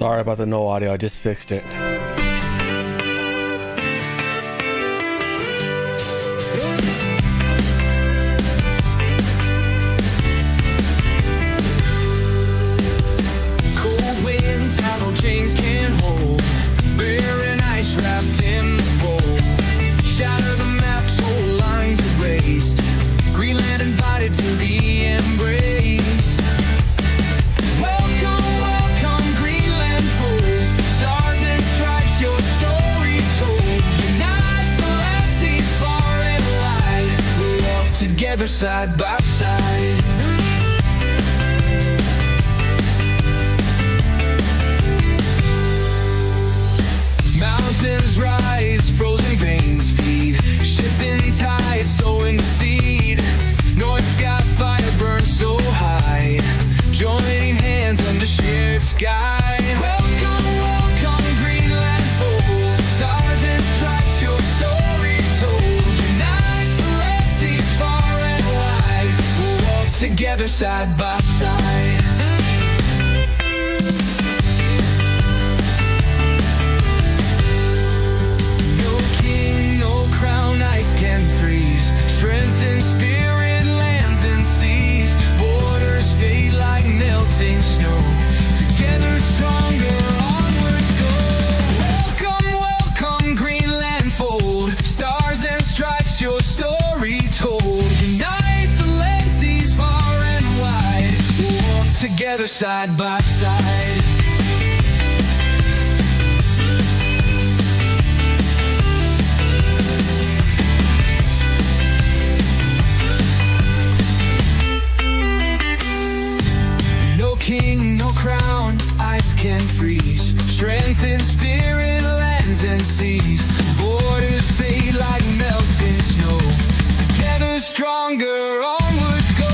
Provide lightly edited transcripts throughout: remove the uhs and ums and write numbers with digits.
Sorry about the no audio. I just fixed it. Cold winds have no chains can hold. Bear and ice wrapped in the bowl. Shatter the maps, whole lines erased. Greenland invited to the embrace. Welcome, welcome, Greenland folk. Stars and stripes, your story told. Unite the land seas far and wide. We walk together side by side. Mountains rise, frozen veins feed. Shifting tides, sowing the seed. North sky fire burns so high. Joining hands under shared sky. Welcome, welcome, Greenland folk. Stars and stripes, your story told. Unite the land seas far and wide. We'll walk together side by side. Can freeze. Strength and spirit, lands and seas. Borders fade like melting snow. Together stronger, onwards go. Welcome, welcome, Greenland fold. Stars and stripes, your story told. Unite the land seas far and wide. We'll walk together side by side. King, no crown, ice can freeze. Strength and spirit, lands and seas. Borders fade like melting snow. Together stronger, onwards go.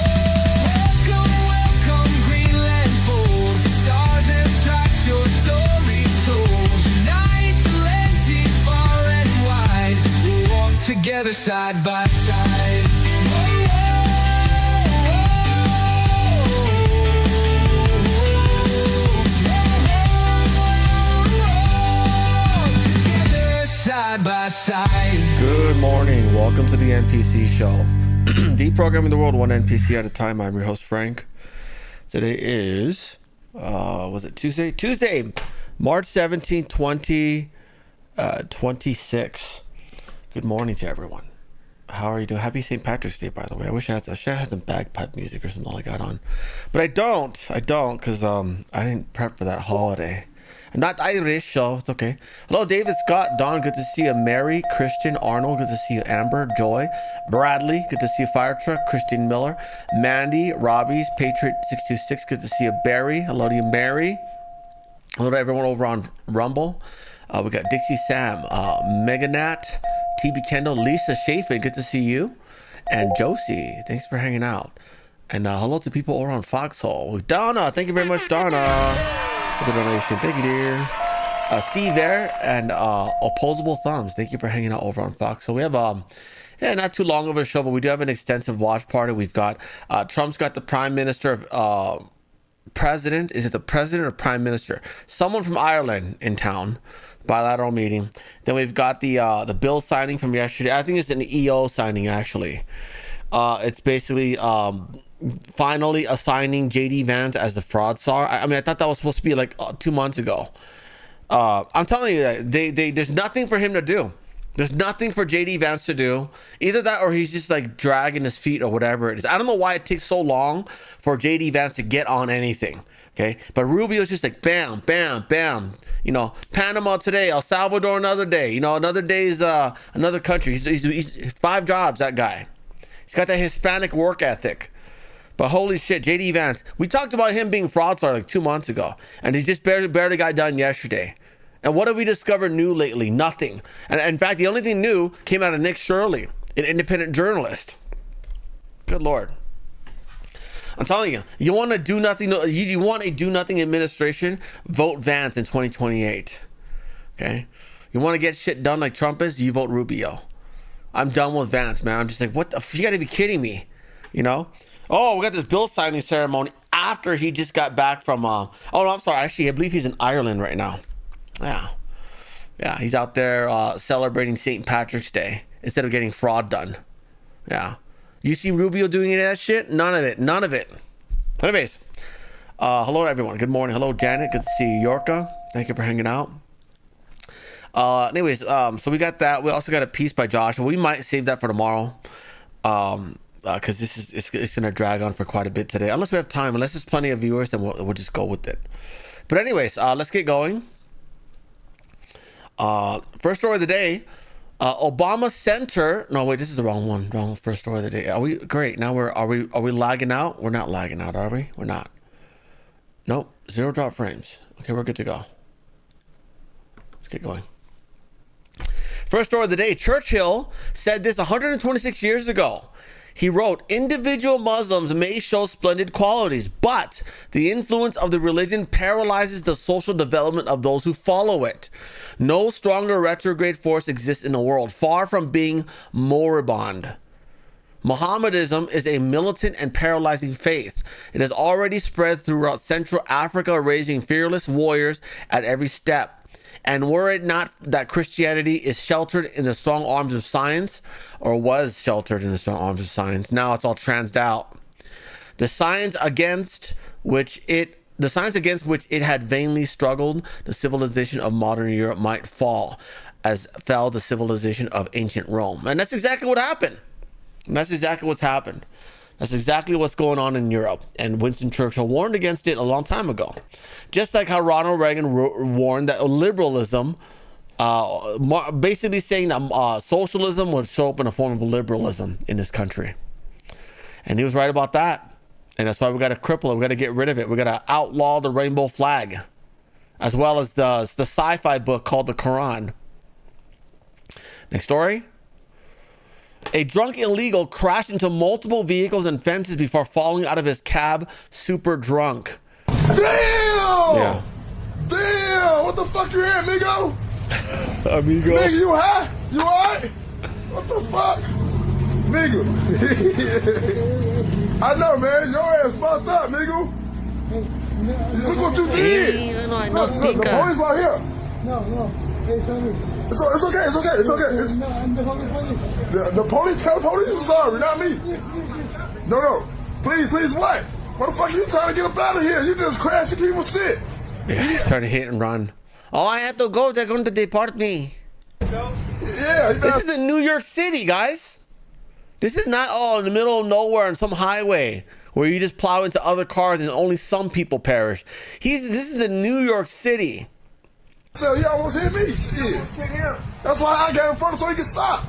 Welcome, welcome, Greenland fold. Stars and stripes, your story told. Unite the land seas far and wide. We'll walk together side by side. Side by side. Good morning. Welcome to the NPC show. Deprogramming the world one NPC at a time. I'm your host, Frank. Today is, was it Tuesday? Tuesday, March 17th, 2026. Good morning to everyone. How are you doing? Happy St. Patrick's Day, by the way. I wish I had some bagpipe music or something like that on. But I don't, because I didn't prep for that holiday. I'm not Irish, so it's okay. Hello, David, Scott, Don, good to see you. Mary, Christian, Arnold, good to see you. Amber, Joy, Bradley, good to see you. Fire Truck, Christine Miller, Mandy, Robbie's, Patriot 626, good to see you. Barry, hello to you, Mary. Hello to everyone over on Rumble. We got Dixie Sam, Meganat, TB Kendall, Lisa Chafin, good to see you. And Josie, thanks for hanging out. And hello to people over on Foxhole. Donna, thank you very much, Donna. The donation, thank you, dear. C there and opposable thumbs, thank you for hanging out over on Fox. So we have not too long of a show, but we do have an extensive watch party. We've got Trump's got the prime minister of president. Is it the president or prime minister? Someone from Ireland in town, bilateral meeting. Then we've got the bill signing from yesterday. I think it's an EO signing actually. It's basically finally assigning JD Vance as the fraud czar. I mean, I thought that was supposed to be like 2 months ago. I'm telling you, there's nothing for him to do. There's nothing for JD Vance to do. Either that or he's just like dragging his feet or whatever it is. I don't know why it takes so long for JD Vance to get on anything. Okay, but Rubio's just like bam, bam, bam. You know, Panama today, El Salvador another day. You know, another day's another country. He's 5 jobs, that guy. He's got that Hispanic work ethic. But holy shit, JD Vance. We talked about him being fraudster like 2 months ago. And he just barely got done yesterday. And what have we discovered new lately? Nothing. And in fact, the only thing new came out of Nick Shirley, an independent journalist. Good Lord. I'm telling you, you want to do nothing. You want a do nothing administration? Vote Vance in 2028. Okay? You want to get shit done like Trump is? You vote Rubio. I'm done with Vance, man. I'm just like, what the? You got to be kidding me. You know? Oh, we got this bill signing ceremony after he just got back from oh no, I'm sorry, actually I believe he's in Ireland right now. Yeah, he's out there celebrating St. Patrick's Day instead of getting fraud done. Yeah, you see Rubio doing any of that shit? None of it. Anyways, hello everyone, good morning. Hello Janet, good to see you. Yorka, thank you for hanging out. Anyways, so we got that. We also got a piece by Josh. We might save that for tomorrow, because it's gonna drag on for quite a bit today, unless we have time. Unless there's plenty of viewers, then we'll just go with it. But anyways, let's get going. First story of the day. Obama Center. No, wait, this is the wrong one. Wrong first story of the day. Are we great? Now are we lagging out? We're not lagging out, are we? We're not. Nope. 0 drop frames. Okay, we're good to go. Let's get going. First story of the day. Churchill said this 126 years ago. He wrote, individual Muslims may show splendid qualities, but the influence of the religion paralyzes the social development of those who follow it. No stronger retrograde force exists in the world, far from being moribund. Mohammedanism is a militant and paralyzing faith. It has already spread throughout Central Africa, raising fearless warriors at every step. And were it not that Christianity is sheltered in the strong arms of science, or was sheltered in the strong arms of science, now it's all transed out. The science against which it had vainly struggled, the civilization of modern Europe might fall, as fell the civilization of ancient Rome. And that's exactly what happened. And that's exactly what's happened. That's exactly what's going on in Europe. And Winston Churchill warned against it a long time ago. Just like how Ronald Reagan warned that liberalism, basically saying that socialism would show up in a form of liberalism in this country. And he was right about that. And that's why we got to cripple it. We got to get rid of it. We got to outlaw the rainbow flag, as well as the sci-fi book called the Quran. Next story. A drunk illegal crashed into multiple vehicles and fences before falling out of his cab, super drunk. Damn! Yeah. Damn! What the fuck you here, amigo? Amigo. Nigga, you high? You alright? What the fuck? Nigga. I know, man. Your ass fucked up, nigga. Look what you did. Hey, no Look, the speaker. police right here. No. Hey, sorry. It's okay. It's, No, I'm the police. the police, tell the police you're sorry, not me. No. Please, what? What the fuck are you trying to get up out of here? You just crashing people's shit. Yeah, he's trying to hit and run. Oh, I have to go. They're going to deport me. Yeah. This is in New York City, guys. This is not all in the middle of nowhere on some highway where you just plow into other cars and only some people perish. This is in New York City. So you almost hit me. Shit. That's why I got in front of so he can stop.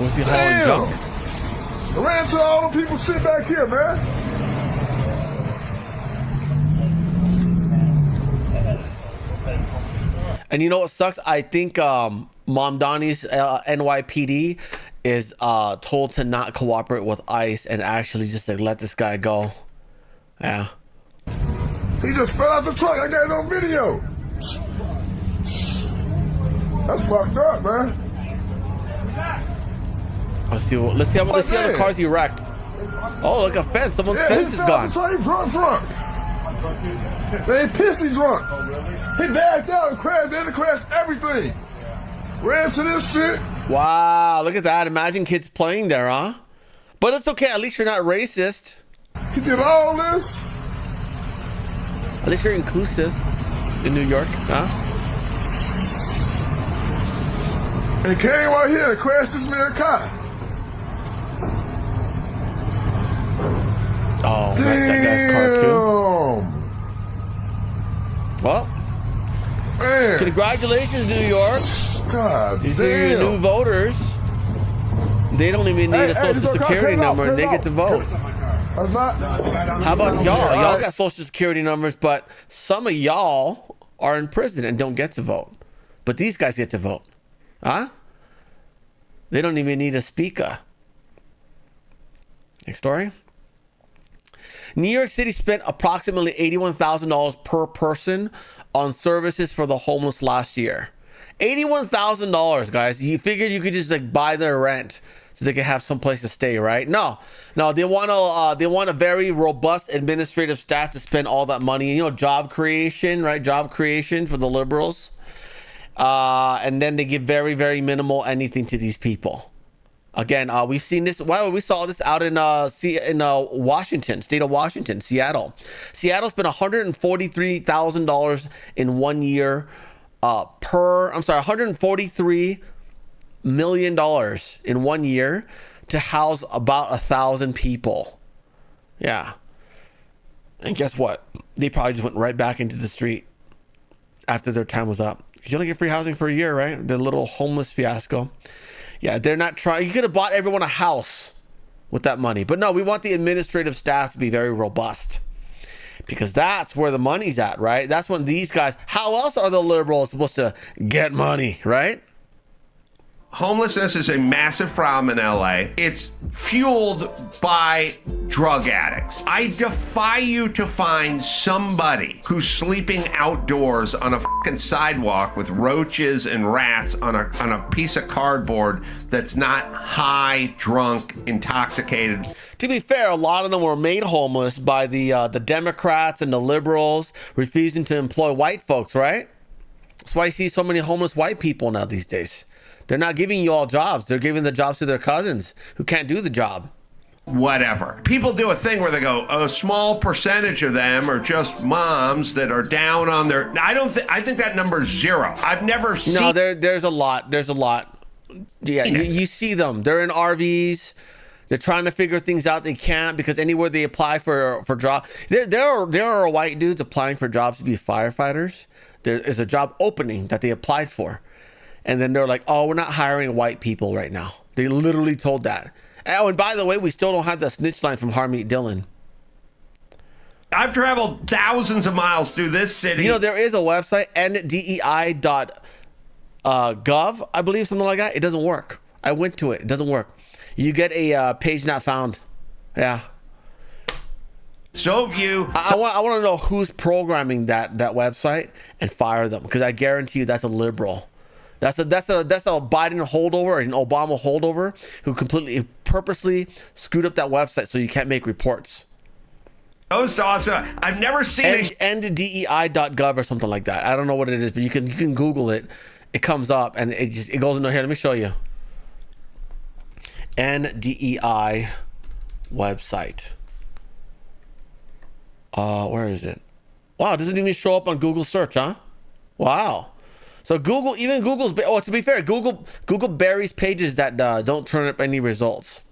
Was he hauling junk? I ran into all the people shit back here, man. And you know what sucks? I think Mom Donnie's NYPD is told to not cooperate with ICE and actually just like let this guy go. Yeah. He just fell out the truck. I got it on video. That's fucked up, man. Let's see other cars he wrecked. Oh, look, a fence. Someone's fence is gone. He drunk. They ain't pissy drunk. He backed out and crashed. They had to crash everything. Ran to this shit. Wow, look at that. Imagine kids playing there, huh? But it's okay. At least you're not racist. He did all this. At least you're inclusive in New York, huh? And came right here and crashed this man's car. Oh, that guy's car too. Well, Man. congratulations, New York. God These damn. are your new voters. They don't even need a social this security car, number and they get to vote. That's not. How about y'all? Y'all got social security numbers, but some of y'all are in prison and don't get to vote. But these guys get to vote. Huh? They don't even need a speaker. Next story. New York City spent approximately $81,000 per person on services for the homeless last year. $81,000, guys. You figured you could just like buy their rent. so they can have some place to stay, right? No, they want a very robust administrative staff to spend all that money. You know, job creation, right? Job creation for the liberals, and then they give very, very minimal anything to these people. Again, we've seen this. Well, we saw this out in Washington, state of Washington, Seattle. Seattle spent $143,000 in 1 year $143 million in 1 year to house about 1,000 people. Yeah. And guess what? They probably just went right back into the street after their time was up. Because you only get free housing for a year, right? The little homeless fiasco. Yeah, they're not trying. You could have bought everyone a house with that money. But no, we want the administrative staff to be very robust. Because that's where the money's at, right? That's when these guys, how else are the liberals supposed to get money, right? Homelessness is a massive problem in LA. It's fueled by drug addicts. I defy you to find somebody who's sleeping outdoors on a fucking sidewalk with roaches and rats on a piece of cardboard that's not high, drunk, intoxicated. To be fair, a lot of them were made homeless by the Democrats and the liberals refusing to employ white folks, right? That's why you see so many homeless white people now these days. They're not giving you all jobs. They're giving the jobs to their cousins who can't do the job. Whatever. People do a thing where they go, a small percentage of them are just moms that are down on their... I think that number's zero. I've never seen... No, there's a lot. There's a lot. Yeah, you see them. They're in RVs. They're trying to figure things out. They can't because anywhere they apply for jobs... There are white dudes applying for jobs to be firefighters. There is a job opening that they applied for. And then they're like, oh, we're not hiring white people right now. They literally told that. Oh, and by the way, we still don't have the snitch line from Harmeet Dillon. I've traveled thousands of miles through this city. You know, there is a website, ndei.gov, I believe, something like that. It doesn't work. I went to it. It doesn't work. You get a page not found. Yeah. So have you. I want to know who's programming that website and fire them, because I guarantee you that's a liberal. That's a Biden holdover, an Obama holdover, who purposely screwed up that website so you can't make reports. Also, I've never seen ndei.gov or something like that. I don't know what it is, but you can Google it. It comes up and it goes into here. Let me show you. NDEI website. Where is it? Wow, it doesn't even show up on Google search, huh? Wow. So Google's, to be fair, Google buries pages that don't turn up any results.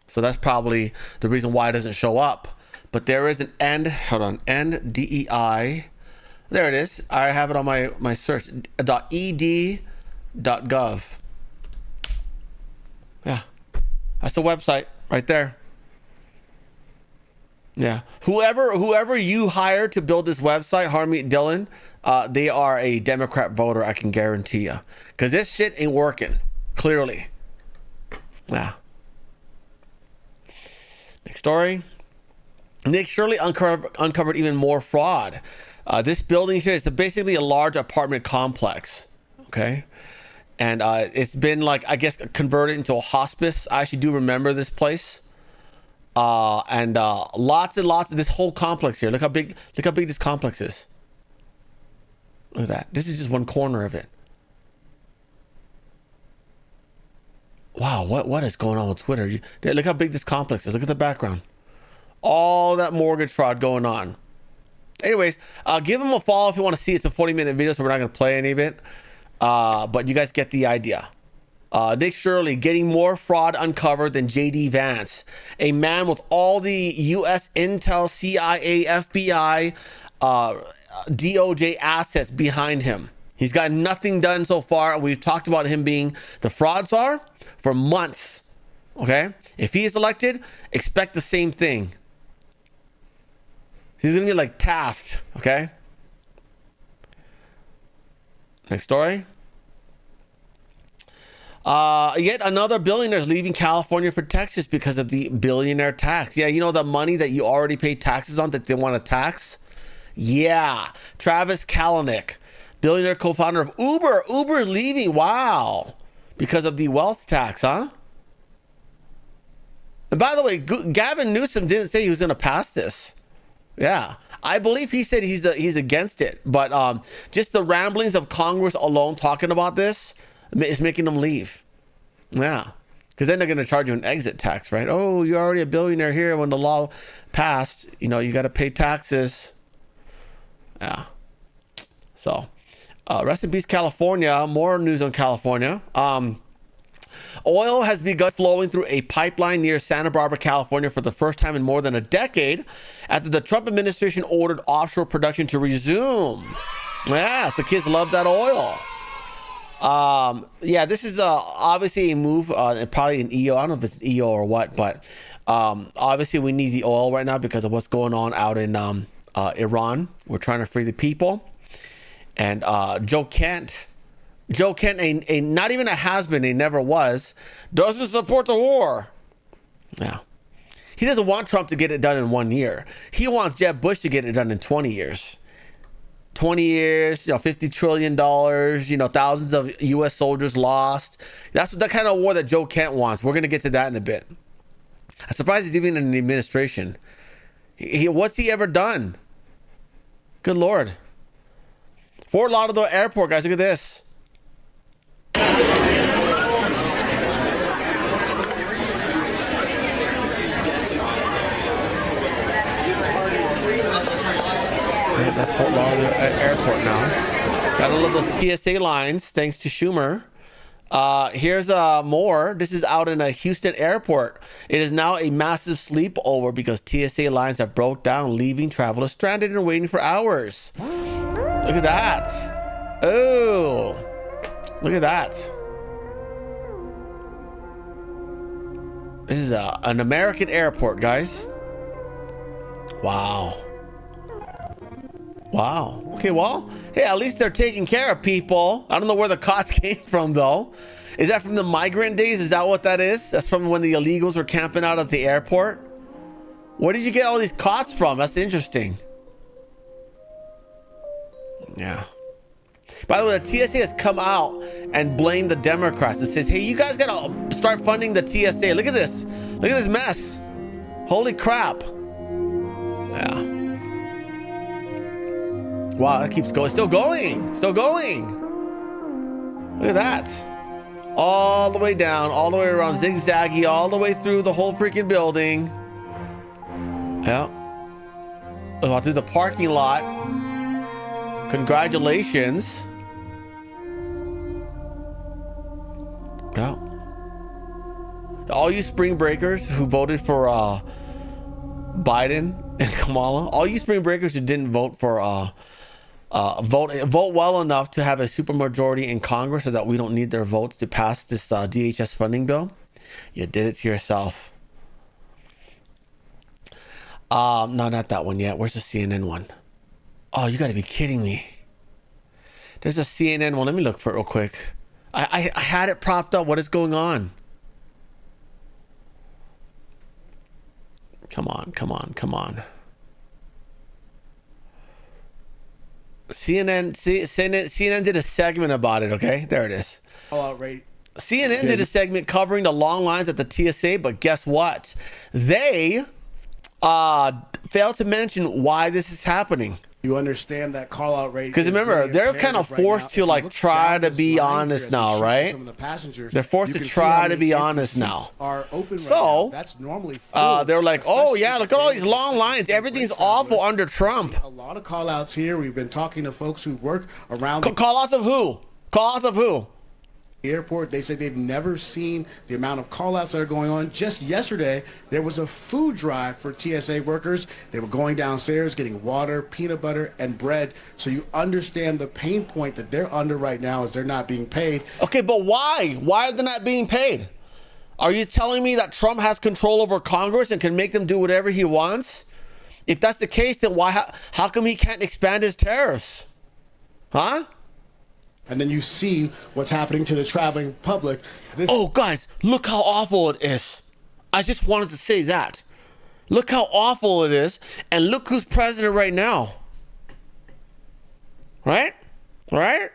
So that's probably the reason why it doesn't show up. But there is an NDEI. There it is. I have it on my search. .ed.gov. Yeah. That's the website right there. Yeah. Whoever you hired to build this website, Harmeet Dillon, they are a Democrat voter, I can guarantee you. Because this shit ain't working. Clearly. Yeah. Next story. Nick Shirley uncovered even more fraud. This building here is basically a large apartment complex. Okay. And it's been, like, I guess, converted into a hospice. I actually do remember this place. And lots and lots of this whole complex here. Look how big this complex is. Look at that. This is just one corner of it. Wow, what is going on with Twitter? Look how big this complex is. Look at the background. All that mortgage fraud going on. Anyways, give him a follow if you want to see. It's a 40-minute video, so we're not going to play any of it. But you guys get the idea. Nick Shirley getting more fraud uncovered than J.D. Vance. A man with all the U.S. Intel, CIA, FBI, DOJ assets behind him. He's got nothing done so far. We've talked about him being the fraud czar for months. Okay? If he is elected, expect the same thing. He's going to be like Taft. Okay? Next story. Yet another billionaire is leaving California for Texas because of the billionaire tax. Yeah, you know the money that you already paid taxes on that they want to tax? Yeah. Travis Kalanick, billionaire co-founder of Uber. Uber is leaving. Wow. Because of the wealth tax, huh? And by the way, Gavin Newsom didn't say he was going to pass this. Yeah, I believe he said he's against it, but just the ramblings of Congress alone talking about this is making them leave. Yeah, because then they're going to charge you an exit tax, right? Oh, you're already a billionaire here. When the law passed, you know, you got to pay taxes. Yeah. So, rest in peace, California. More news on California. Oil has begun flowing through a pipeline near Santa Barbara, California for the first time in more than a decade after the Trump administration ordered offshore production to resume. Yes, the kids love that oil. Yeah, this is obviously a move, probably an EO. I don't know if it's an EO or what, but obviously we need the oil right now because of what's going on out in Iran. We're trying to free the people. And Joe Kent, not even a has-been, he never was, doesn't support the war. Yeah. He doesn't want Trump to get it done in 1 year. He wants Jeb Bush to get it done in 20 years. 20 years, you know, $50 trillion, you know, thousands of U.S. soldiers lost. That's the kind of war that Joe Kent wants. We're going to get to that in a bit. I'm surprised he's even in the administration. What's he ever done? Good Lord. Fort Lauderdale Airport, guys, look at this. That's Fort Lauderdale Airport now. Gotta love those TSA lines, thanks to Schumer. Here's more. This is out in a Houston airport. It is now a massive sleepover because TSA lines have broke down, leaving travelers stranded and waiting for hours. Look at that. Oh, look at that. This is an American airport, guys. Wow. Wow. Okay, well, hey, at least they're taking care of people. I don't know where the cots came from, though. Is that from the migrant days? Is that what that is? That's from when the illegals were camping out at the airport? Where did you get all these cots from? That's interesting. Yeah. By the way, the TSA has come out and blamed the Democrats. It says, hey, you guys got to start funding the TSA. Look at this. Look at this mess. Holy crap. Yeah. Wow, that keeps going. Still going. Still going. Look at that. All the way down, all the way around, zigzaggy, all the way through the whole freaking building. Yeah. Through the parking lot. Congratulations. Yeah. All you spring breakers who voted for Biden and Kamala, all you spring breakers who didn't vote for vote well enough to have a supermajority in Congress so that we don't need their votes to pass this DHS funding bill, you did it to yourself. No, not that one yet. Where's the CNN one? Oh, you got to be kidding me. There's a CNN one. Let me look for it real quick. I had it propped up. What is going on? Come on, come on, come on. CNN did a segment about it, okay? There it is. Oh, outright. CNN did a segment covering the long lines at the TSA, but guess what? They failed to mention why this is happening. You understand that call out rate. Because remember, they're kind of forced to like try to be honest now, right? Some of the passengers, they're forced to try to be honest now. Are open so right now. That's normally full, they're like, oh yeah, look at all these long lines. Everything's awful under Trump. A lot of call outs here. We've been talking to folks who work around. Call outs of who? Call outs of who? Airport. They say they've never seen the amount of call-outs that are going on. Just yesterday, there was a food drive for TSA workers. They were going downstairs, getting water, peanut butter, and bread. So you understand the pain point that they're under right now as they're not being paid. Okay, but why? Why are they not being paid? Are you telling me that Trump has control over Congress and can make them do whatever he wants? If that's the case, then why? How come he can't expand his tariffs? Huh? And then you see what's happening to the traveling public. Oh, guys, look how awful it is. I just wanted to say that. Look how awful it is. And look who's president right now. Right? Right?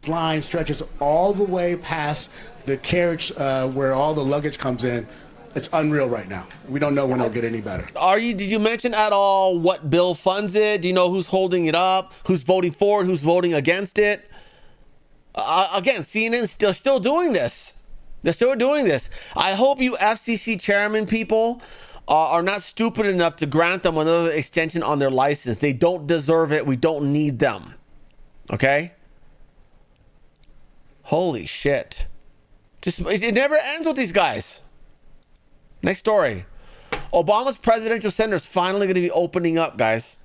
Line stretches all the way past the carriage where all the luggage comes in. It's unreal right now. We don't know when it'll get any better. Did you mention at all what bill funds it? Do you know who's holding it up? Who's voting for it? Who's voting against it? Again, CNN's still doing this. They're still doing this. I hope you FCC chairman people are not stupid enough to grant them another extension on their license. They don't deserve it. We don't need them. Okay? Holy shit. It never ends with these guys. Next story. Obama's presidential center is finally going to be opening up, guys.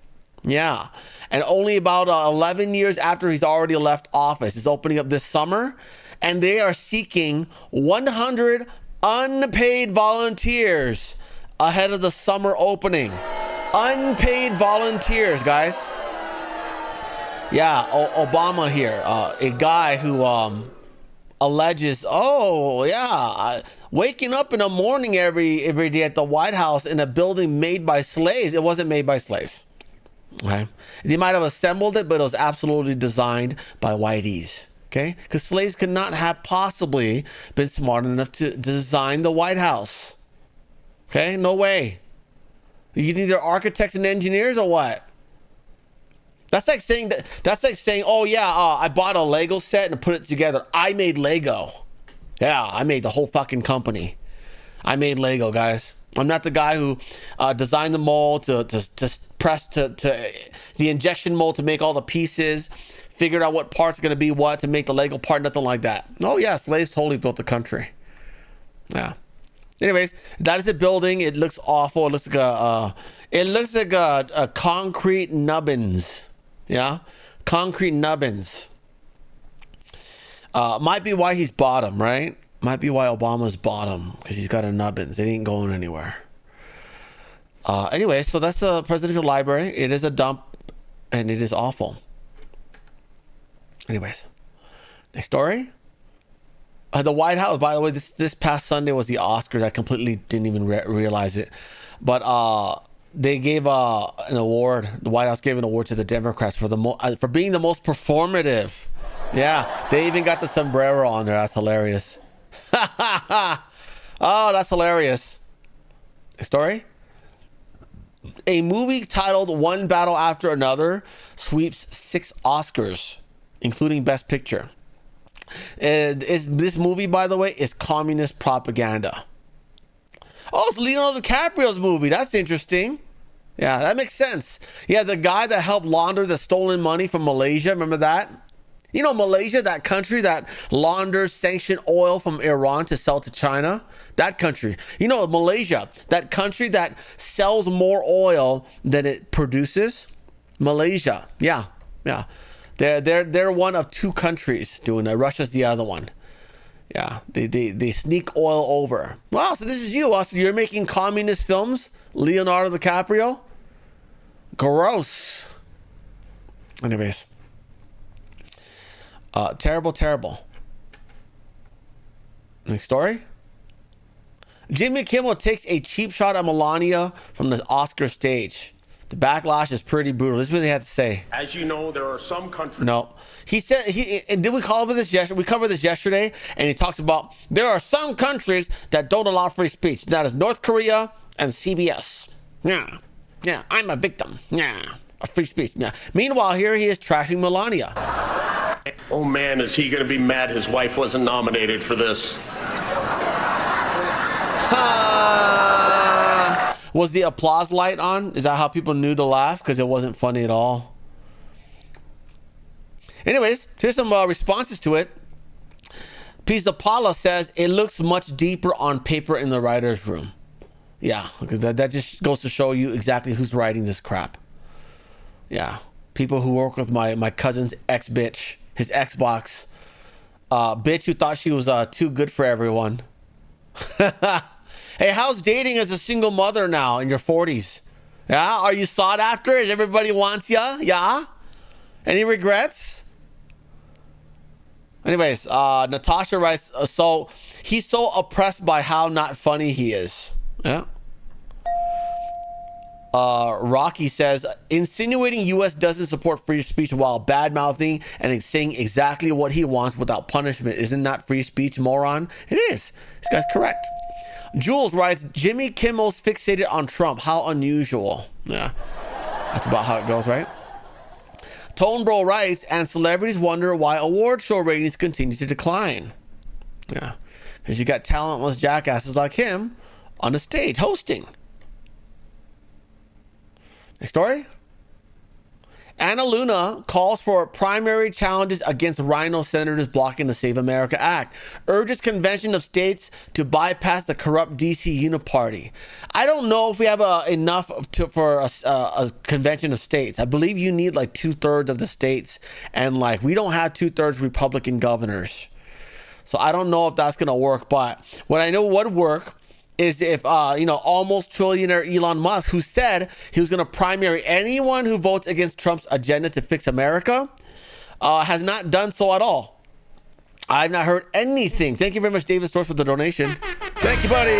Yeah. And only about 11 years after he's already left office. It's opening up this summer. And they are seeking 100 unpaid volunteers ahead of the summer opening. Unpaid volunteers, guys. Yeah, Obama here. A guy who alleges, waking up in the morning every day at the White House in a building made by slaves. It wasn't made by slaves. Okay, they might have assembled it, but it was absolutely designed by whiteys. Okay, because slaves could not have possibly been smart enough to design the White House. Okay, no way. You think they're architects and engineers or what? That's like saying I bought a Lego set and put it together. I made Lego. Yeah, I made the whole fucking company. I made Lego, guys. I'm not the guy who designed the mold to press to the injection mold to make all the pieces, figured out what parts are going to be what to make the Lego part, nothing like that. Oh yeah, slaves totally built the country. Yeah. Anyways, that is the building. It looks awful. It looks like a concrete nubbins. Yeah, concrete nubbins. Might be why he's bottom, right? Might be why Obama's bottom, because he's got a nubbins. It ain't going anywhere. Anyway, so that's the presidential library. It is a dump, and it is awful. Anyways, next story. The White House, by the way, this past Sunday was the Oscars. I completely didn't even realize it. But they gave an award. The White House gave an award to the Democrats for being the most performative. Yeah, they even got the sombrero on there. That's hilarious. Oh, that's hilarious. Story? A movie titled One Battle After Another sweeps 6 Oscars, including Best Picture. This movie, by the way, is communist propaganda. Oh, it's Leonardo DiCaprio's movie. That's interesting. Yeah, that makes sense. Yeah, the guy that helped launder the stolen money from Malaysia. Remember that? You know, Malaysia, that country that launders sanctioned oil from Iran to sell to China. That country. You know, Malaysia, that country that sells more oil than it produces. Malaysia. Yeah. They're one of 2 countries doing that. Russia's the other one. Yeah, they sneak oil over. Wow, so this is you, Austin. You're making communist films, Leonardo DiCaprio? Gross. Anyways. Terrible. Next story. Jimmy Kimmel takes a cheap shot at Melania from the Oscar stage. The backlash is pretty brutal. This is what they had to say. As you know, there are some countries. No. He said, and did we cover this yesterday? We covered this yesterday, and he talks about there are some countries that don't allow free speech. That is North Korea and CBS. Yeah, I'm a victim. Yeah, of free speech. Yeah. Meanwhile, here he is trashing Melania. Oh man, is he going to be mad his wife wasn't nominated for this? Was the applause light on? Is that how people knew to laugh? Because it wasn't funny at all. Anyways, here's some responses to it. Pizza Paula says it looks much deeper on paper in the writer's room. Yeah, because that just goes to show you exactly who's writing this crap. Yeah, people who work with my cousin's ex-bitch, his Xbox. Bitch who thought she was too good for everyone. Hey, how's dating as a single mother now in your 40s? Yeah, are you sought after? Is everybody wants ya? Yeah? Any regrets? Anyways, Natasha writes, so he's so oppressed by how not funny he is. Yeah. Rocky says, insinuating U.S. doesn't support free speech while bad-mouthing and saying exactly what he wants without punishment. Isn't that free speech, moron? It is. This guy's correct. Jules writes, Jimmy Kimmel's fixated on Trump. How unusual. Yeah, that's about how it goes, right? Tone Bro writes, and celebrities wonder why award show ratings continue to decline. Yeah, because you got talentless jackasses like him on the stage hosting. Next story. Anna Luna calls for primary challenges against Rhino senators blocking the Save America Act. Urges convention of states to bypass the corrupt DC Uniparty. I don't know if we have enough for a convention of states. I believe you need like 2/3 of the states, and like we don't have 2/3 Republican governors. So I don't know if that's gonna work. But what I know would work is if, almost trillionaire Elon Musk, who said he was going to primary anyone who votes against Trump's agenda to fix America, has not done so at all. I've not heard anything. Thank you very much, David Storrs, for the donation. Thank you, buddy.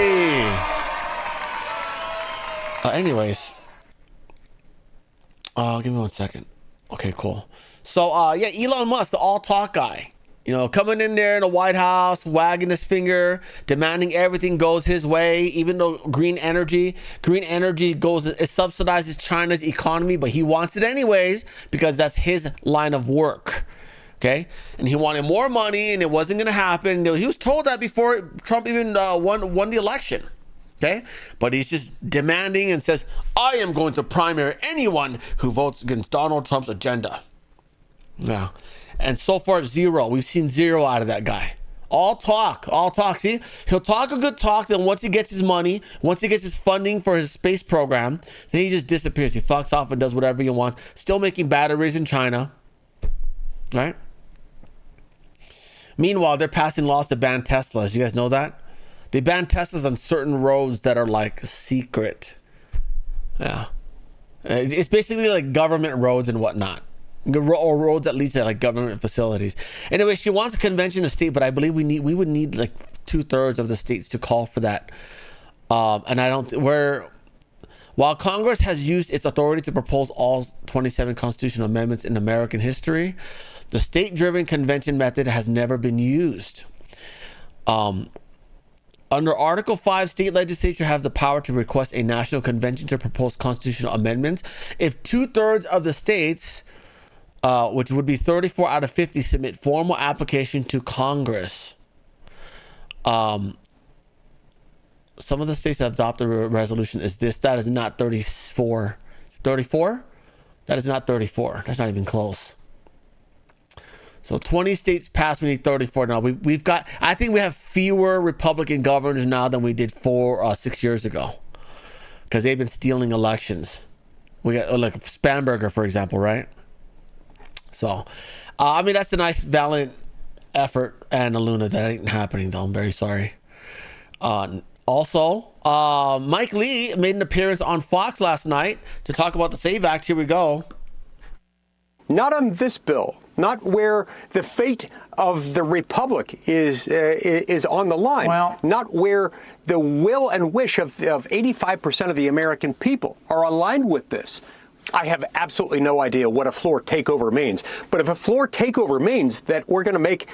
Anyways. Give me 1 second. Okay, cool. So, Elon Musk, the all-talk guy. Coming in there in the White House, wagging his finger, demanding everything goes his way, even though green energy it subsidizes China's economy, but he wants it anyways because that's his line of work. Okay? And he wanted more money and it wasn't going to happen. He was told that before Trump even won the election. Okay? But he's just demanding and says, I am going to primary anyone who votes against Donald Trump's agenda. Yeah. And so far, zero. We've seen zero out of that guy. All talk. See, he'll talk a good talk. Then once he gets his money, once he gets his funding for his space program, then he just disappears. He fucks off and does whatever he wants. Still making batteries in China. Right? Meanwhile, they're passing laws to ban Teslas. You guys know that? They ban Teslas on certain roads that are like secret. Yeah. It's basically like government roads and whatnot. Or roads that lead to like government facilities. Anyway, she wants a convention of state, but I believe we would need like 2/3 of the states to call for that. While Congress has used its authority to propose all 27 constitutional amendments in American history, the state-driven convention method has never been used. Under Article 5, state legislature have the power to request a national convention to propose constitutional amendments. If 2/3 of the states, which would be 34 out of 50, submit formal application to Congress. Some of the states that have adopted a resolution is this. That is not 34. 34? That is not 34. That's not even close. So 20 states passed. We need 34 now. We've got. I think we have fewer Republican governors now than we did 6 years ago, because they've been stealing elections. We got like Spanberger, for example, right? So, that's a nice, valiant effort, Anna Luna. That ain't happening, though. I'm very sorry. Also, Mike Lee made an appearance on Fox last night to talk about the SAVE Act. Here we go. Not on this bill, not where the fate of the republic is on the line, not where the will and wish of 85% of the American people are aligned with this. I have absolutely no idea what a floor takeover means. But if a floor takeover means that we're going to make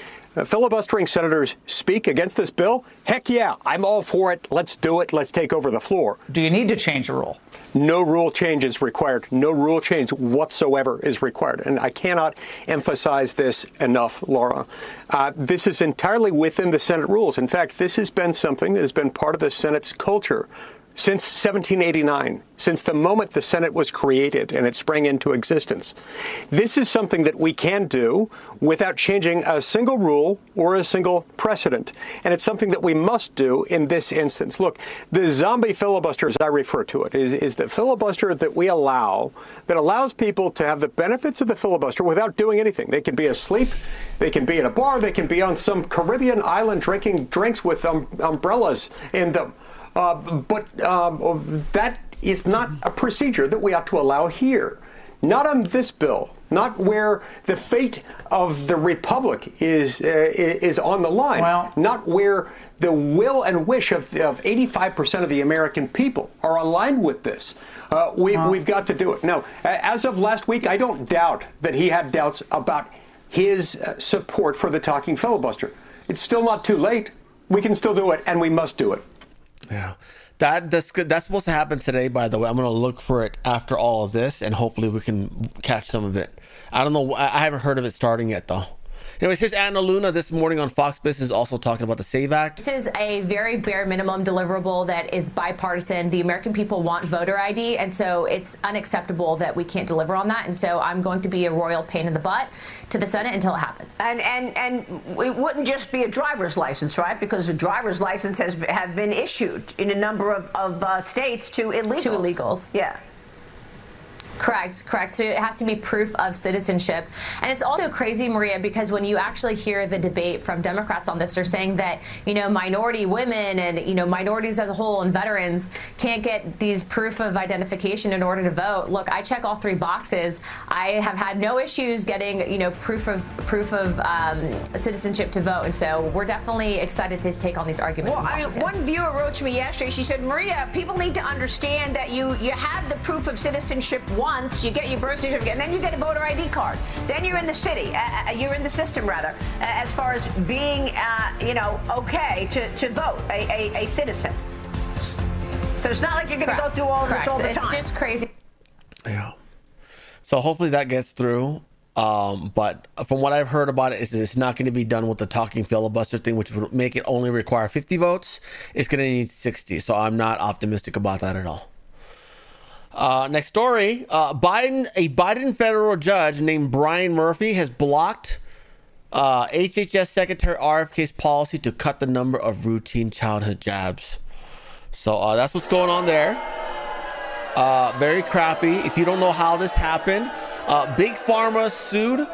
filibustering senators speak against this bill, heck yeah, I'm all for it. Let's do it. Let's take over the floor. Do you need to change the rule? No rule change is required. No rule change whatsoever is required. And I cannot emphasize this enough, Laura. This is entirely within the Senate rules. In fact, this has been something that has been part of the Senate's culture since 1789, since the moment the Senate was created and it sprang into existence. This is something that we can do without changing a single rule or a single precedent. And it's something that we must do in this instance. Look, the zombie filibuster, as I refer to it, is the filibuster that we allow, that allows people to have the benefits of the filibuster without doing anything. They can be asleep, they can be at a bar, they can be on some Caribbean island drinking drinks with umbrellas in them. But that is not a procedure that we ought to allow here. Not on this bill, not where the fate of the republic is on the line, not where the will and wish of 85% of the American people are aligned with this. We've got to do it. Now, as of last week, I don't doubt that he had doubts about his support for the talking filibuster. It's still not too late. We can still do it, and we must do it. Yeah, that's good. That's supposed to happen today, by the way. I'm gonna look for it after all of this, and hopefully we can catch some of it. I don't know. I haven't heard of it starting yet, though. Anyways, here's Anna Luna this morning on Fox Business, also talking about the SAVE Act. This is a very bare minimum deliverable that is bipartisan. The American people want voter ID, and so it's unacceptable that we can't deliver on that. And so I'm going to be a royal pain in the butt to the Senate until it happens. And it wouldn't just be a driver's license, right? Because a driver's license have been issued in a number of states to illegals. To illegals. Yeah. Correct. So it has to be proof of citizenship. And it's also crazy, Maria, because when you actually hear the debate from Democrats on this, they're saying that, minority women and, minorities as a whole and veterans can't get these proof of identification in order to vote. Look, I check all three boxes. I have had no issues getting, proof of citizenship to vote. And so we're definitely excited to take on these arguments in Washington. One viewer wrote to me yesterday. She said, Maria, people need to understand that you have the proof of citizenship once, you get your birth certificate, and then you get a voter ID card. Then you're in the city, you're in the system, rather, as far as being, okay to vote, a citizen. So it's not like you're going to go through all this all the time. It's just crazy. Yeah. So hopefully that gets through. But from what I've heard about it, it's not going to be done with the talking filibuster thing, which would make it only require 50 votes. It's going to need 60. So I'm not optimistic about that at all. Next story, a Biden federal judge named Brian Murphy has blocked HHS Secretary RFK's policy to cut the number of routine childhood jabs. So that's what's going on there. Very crappy. If you don't know how this happened, Big Pharma sued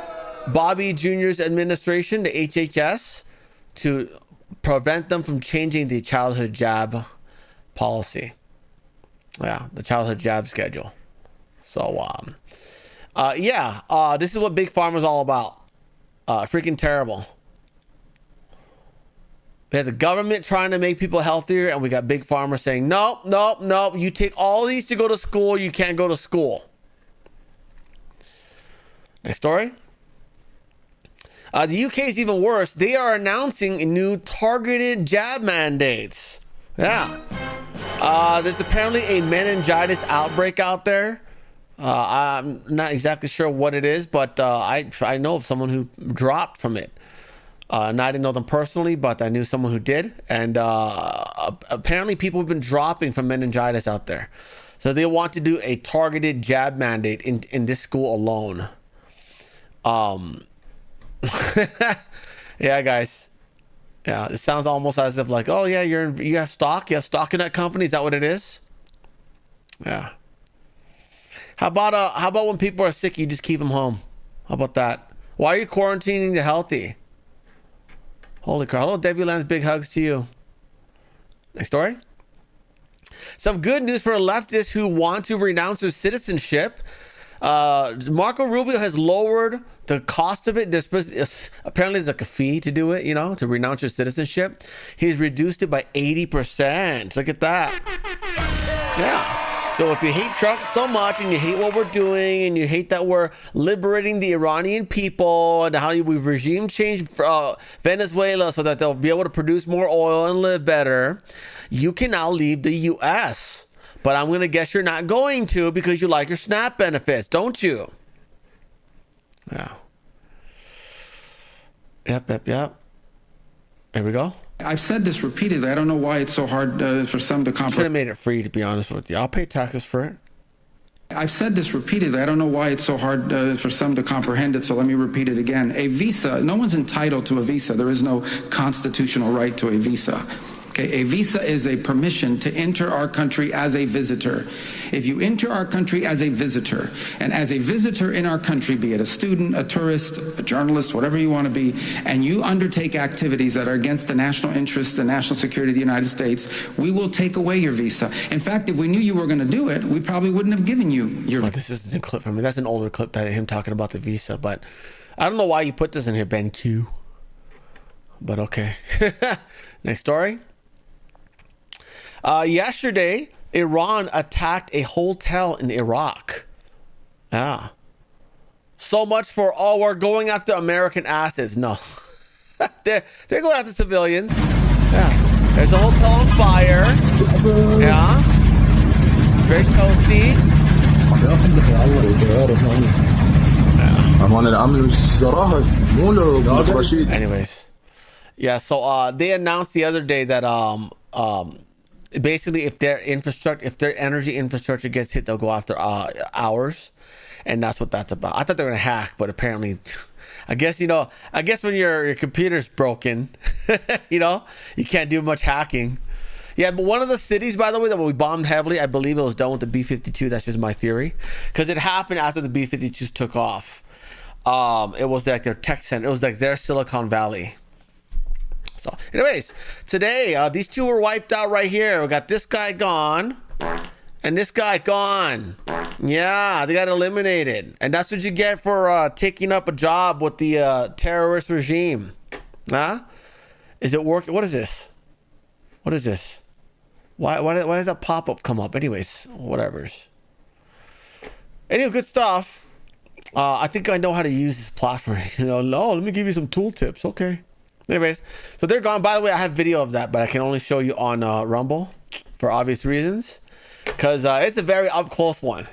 Bobby Jr.'s administration, the HHS, to prevent them from changing the childhood jab policy. Yeah, the childhood jab schedule. So, this is what Big Pharma's all about. Freaking terrible. We have the government trying to make people healthier, and we got Big Pharma saying, no, you take all these to go to school, you can't go to school. Next story. The UK is even worse. They are announcing new targeted jab mandates. Yeah. There's apparently a meningitis outbreak out there. I'm not exactly sure what it is, but I know of someone who dropped from it. And I didn't know them personally, but I knew someone who did. And apparently people have been dropping from meningitis out there. So they want to do a targeted jab mandate in this school alone. Yeah, guys. Yeah, it sounds almost as if like, oh yeah, you have stock in that company. Is that what it is? Yeah. How about when people are sick, you just keep them home? How about that? Why are you quarantining the healthy? Holy crap! Hello, Debbie Lambs. Big hugs to you. Next story. Some good news for leftists who want to renounce their citizenship. Marco Rubio has lowered the cost of it. Apparently there's like a fee to do it, to renounce your citizenship. He's reduced it by 80%. Look at that. Yeah. So if you hate Trump so much and you hate what we're doing and you hate that we're liberating the Iranian people and how we've regime changed Venezuela so that they'll be able to produce more oil and live better, you can now leave the U.S. But I'm going to guess you're not going to because you like your SNAP benefits, don't you? Yeah. Yep. There we go. I've said this repeatedly. I don't know why it's so hard for some to comprehend. Should have made it free, to be honest with you. I'll pay taxes for it. I've said this repeatedly. I don't know why it's so hard for some to comprehend it, so let me repeat it again. A visa, no one's entitled to a visa. There is no constitutional right to a visa. Okay, a visa is a permission to enter our country as a visitor. If you enter our country as a visitor, and as a visitor in our country, be it a student, a tourist, a journalist, whatever you want to be, and you undertake activities that are against the national interest, the national security of the United States, we will take away your visa. In fact, if we knew you were going to do it, we probably wouldn't have given you your visa. This isn't a clip from me. That's an older clip that him talking about the visa, but I don't know why you put this in here, Ben Q. But okay. Next story. Yesterday, Iran attacked a hotel in Iraq. Yeah. So much for, we're going after American assets. No. they're going after civilians. Yeah. There's a hotel on fire. Yeah. Very toasty. Anyways. Yeah, so they announced the other day that basically if their energy infrastructure gets hit, they'll go after ours. And that's what that's about. I thought they were gonna hack, but apparently I guess when your computer's broken, you can't do much hacking. Yeah, but one of the cities, by the way, that we bombed heavily, I believe it was done with the B-52. That's just my theory, because it happened after the B-52s took off. It was like their tech center. It was like their Silicon Valley. So, anyways, today these two were wiped out right here. We got this guy gone, and this guy gone. Yeah, they got eliminated, and that's what you get for taking up a job with the terrorist regime. Huh? Is it working? What is this? What is this? Why does that pop-up come up? Anyways, whatever's. Anyway, good stuff. I think I know how to use this platform. Let me give you some tool tips. Okay. Anyways, so they're gone. By the way, I have video of that, but I can only show you on Rumble for obvious reasons, because it's a very up close one.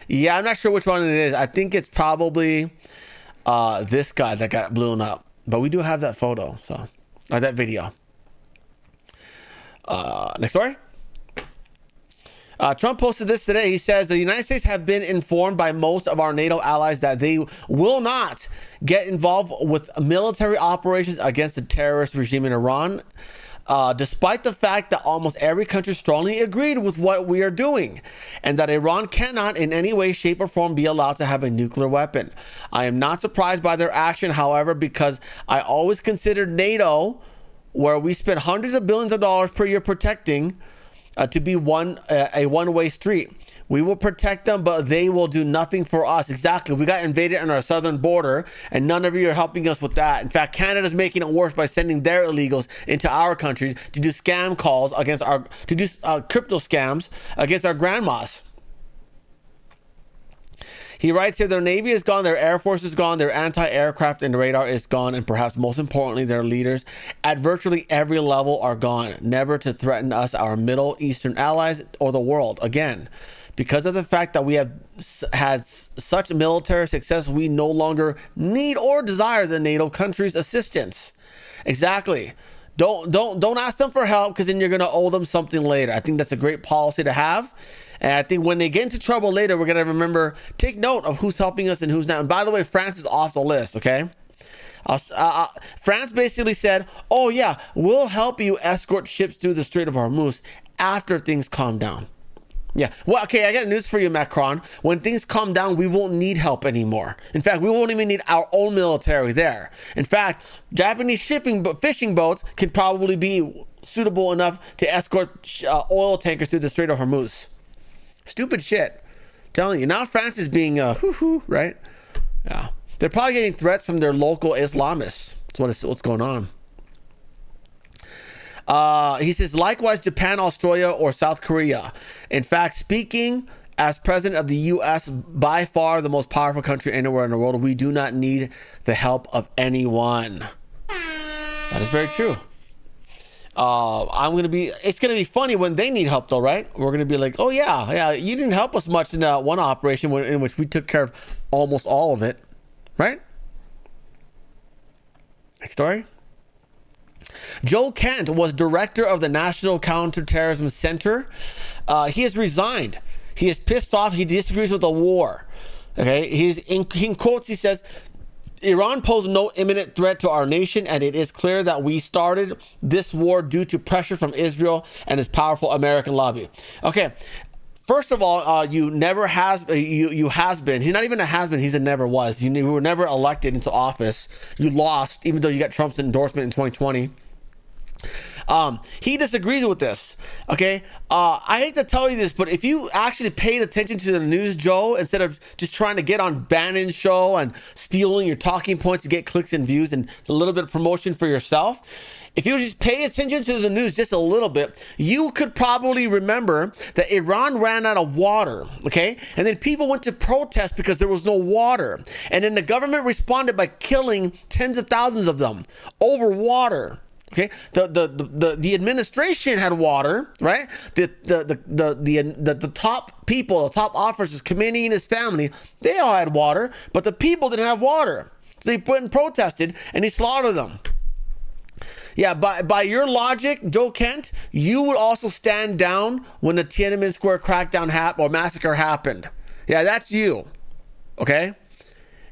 Yeah, I'm not sure which one it is. I think it's probably this guy that got blown up, but we do have that photo, so that video. Next story. Trump posted this today. He says the United States have been informed by most of our NATO allies that they will not get involved with military operations against the terrorist regime in Iran, despite the fact that almost every country strongly agreed with what we are doing, and that Iran cannot in any way, shape, or form be allowed to have a nuclear weapon. I am not surprised by their action, however, because I always considered NATO, where we spend hundreds of billions of dollars per year protecting, to be a one-way street. We will protect them, but they will do nothing for us. Exactly. We got invaded on our southern border, and none of you are helping us with that. In fact, Canada's making it worse by sending their illegals into our country to do scam calls against crypto scams against our grandmas. He writes here, their Navy is gone, their Air Force is gone, their anti-aircraft and radar is gone, and perhaps most importantly, their leaders at virtually every level are gone, never to threaten us, our Middle Eastern allies, or the world again. Because of the fact that we have had such military success, we no longer need or desire the NATO countries' assistance. Exactly. Don't ask them for help, because then you're going to owe them something later. I think that's a great policy to have. And I think when they get into trouble later, we're going to remember, take note of who's helping us and who's not. And by the way, France is off the list, okay? France basically said, oh yeah, we'll help you escort ships through the Strait of Hormuz after things calm down. Yeah, well, okay, I got news for you, Macron. When things calm down, we won't need help anymore. In fact, we won't even need our own military there. In fact, Japanese fishing boats can probably be suitable enough to escort oil tankers through the Strait of Hormuz. Stupid shit. I'm telling you, now France is being right? Yeah. They're probably getting threats from their local Islamists. That's what's going on. He says, likewise, Japan, Australia, or South Korea. In fact, speaking as president of the U.S., by far the most powerful country anywhere in the world, we do not need the help of anyone. That is very true. It's gonna be funny when they need help, though, right? We're gonna be like, oh yeah, you didn't help us much in that one operation in which we took care of almost all of it, right? Next story. Joe Kent was director of the National Counterterrorism Center. He has resigned. He is pissed off. He disagrees with the war. Okay, in quotes, he says, Iran posed no imminent threat to our nation, and it is clear that we started this war due to pressure from Israel and its powerful American lobby. Okay, first of all, you has been. He's not even a has been. He's a never was. You were never elected into office. You lost, even though you got Trump's endorsement in 2020. He disagrees with this. Okay, I hate to tell you this, but if you actually paid attention to the news, Joe, instead of just trying to get on Bannon's show and spewing your talking points to get clicks and views and a little bit of promotion for yourself, if you just pay attention to the news just a little bit, you could probably remember that Iran ran out of water, okay? And then people went to protest because there was no water. And then the government responded by killing tens of thousands of them over water. Okay, the administration had water, right? The top people, the top officers, Khomeini and his family, they all had water, but the people didn't have water. So they went and protested, and he slaughtered them. Yeah, by your logic, Joe Kent, you would also stand down when the Tiananmen Square crackdown or massacre happened. Yeah, that's you. Okay.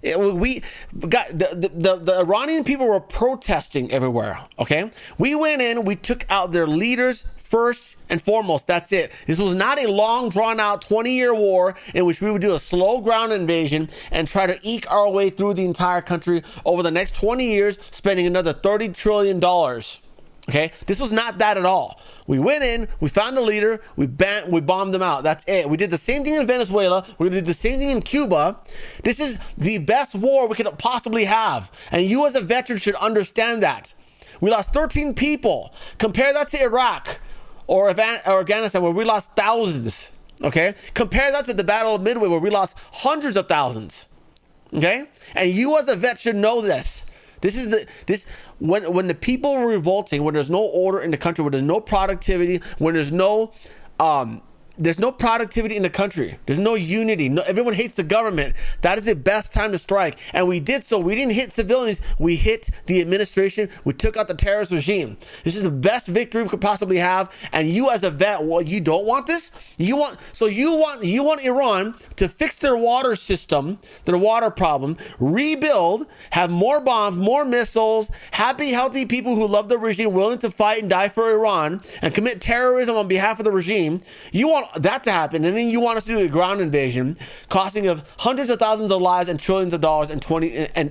We got the Iranian people were protesting everywhere. Okay, we went in, we took out their leaders first and foremost. That's it. This was not a long, drawn out 20-year war in which we would do a slow ground invasion and try to eke our way through the entire country over the next 20 years, spending another $30 trillion. Okay, this was not that at all. We went in, we found a leader, we bombed them out. That's it. We did the same thing in Venezuela. We're gonna do the same thing in Cuba. This is the best war we could possibly have, and you as a veteran should understand that. We lost 13 people. Compare that to Iraq or Afghanistan, where we lost thousands. Okay, compare that to the Battle of Midway, where we lost hundreds of thousands. Okay, and you as a vet should know this. When the people are revolting, when there's no order in the country, when there's no productivity, when there's no productivity in the country, there's no unity, everyone hates the government, that is the best time to strike. And we did so. We didn't hit civilians, we hit the administration, we took out the terrorist regime. This is the best victory we could possibly have. And you as a vet, well, you don't want this? You want Iran to fix their water system, their water problem, rebuild, have more bombs, more missiles, happy, healthy people who love the regime, willing to fight and die for Iran and commit terrorism on behalf of the regime. You want that to happen, and then you want us to do a ground invasion costing of hundreds of thousands of lives and trillions of dollars and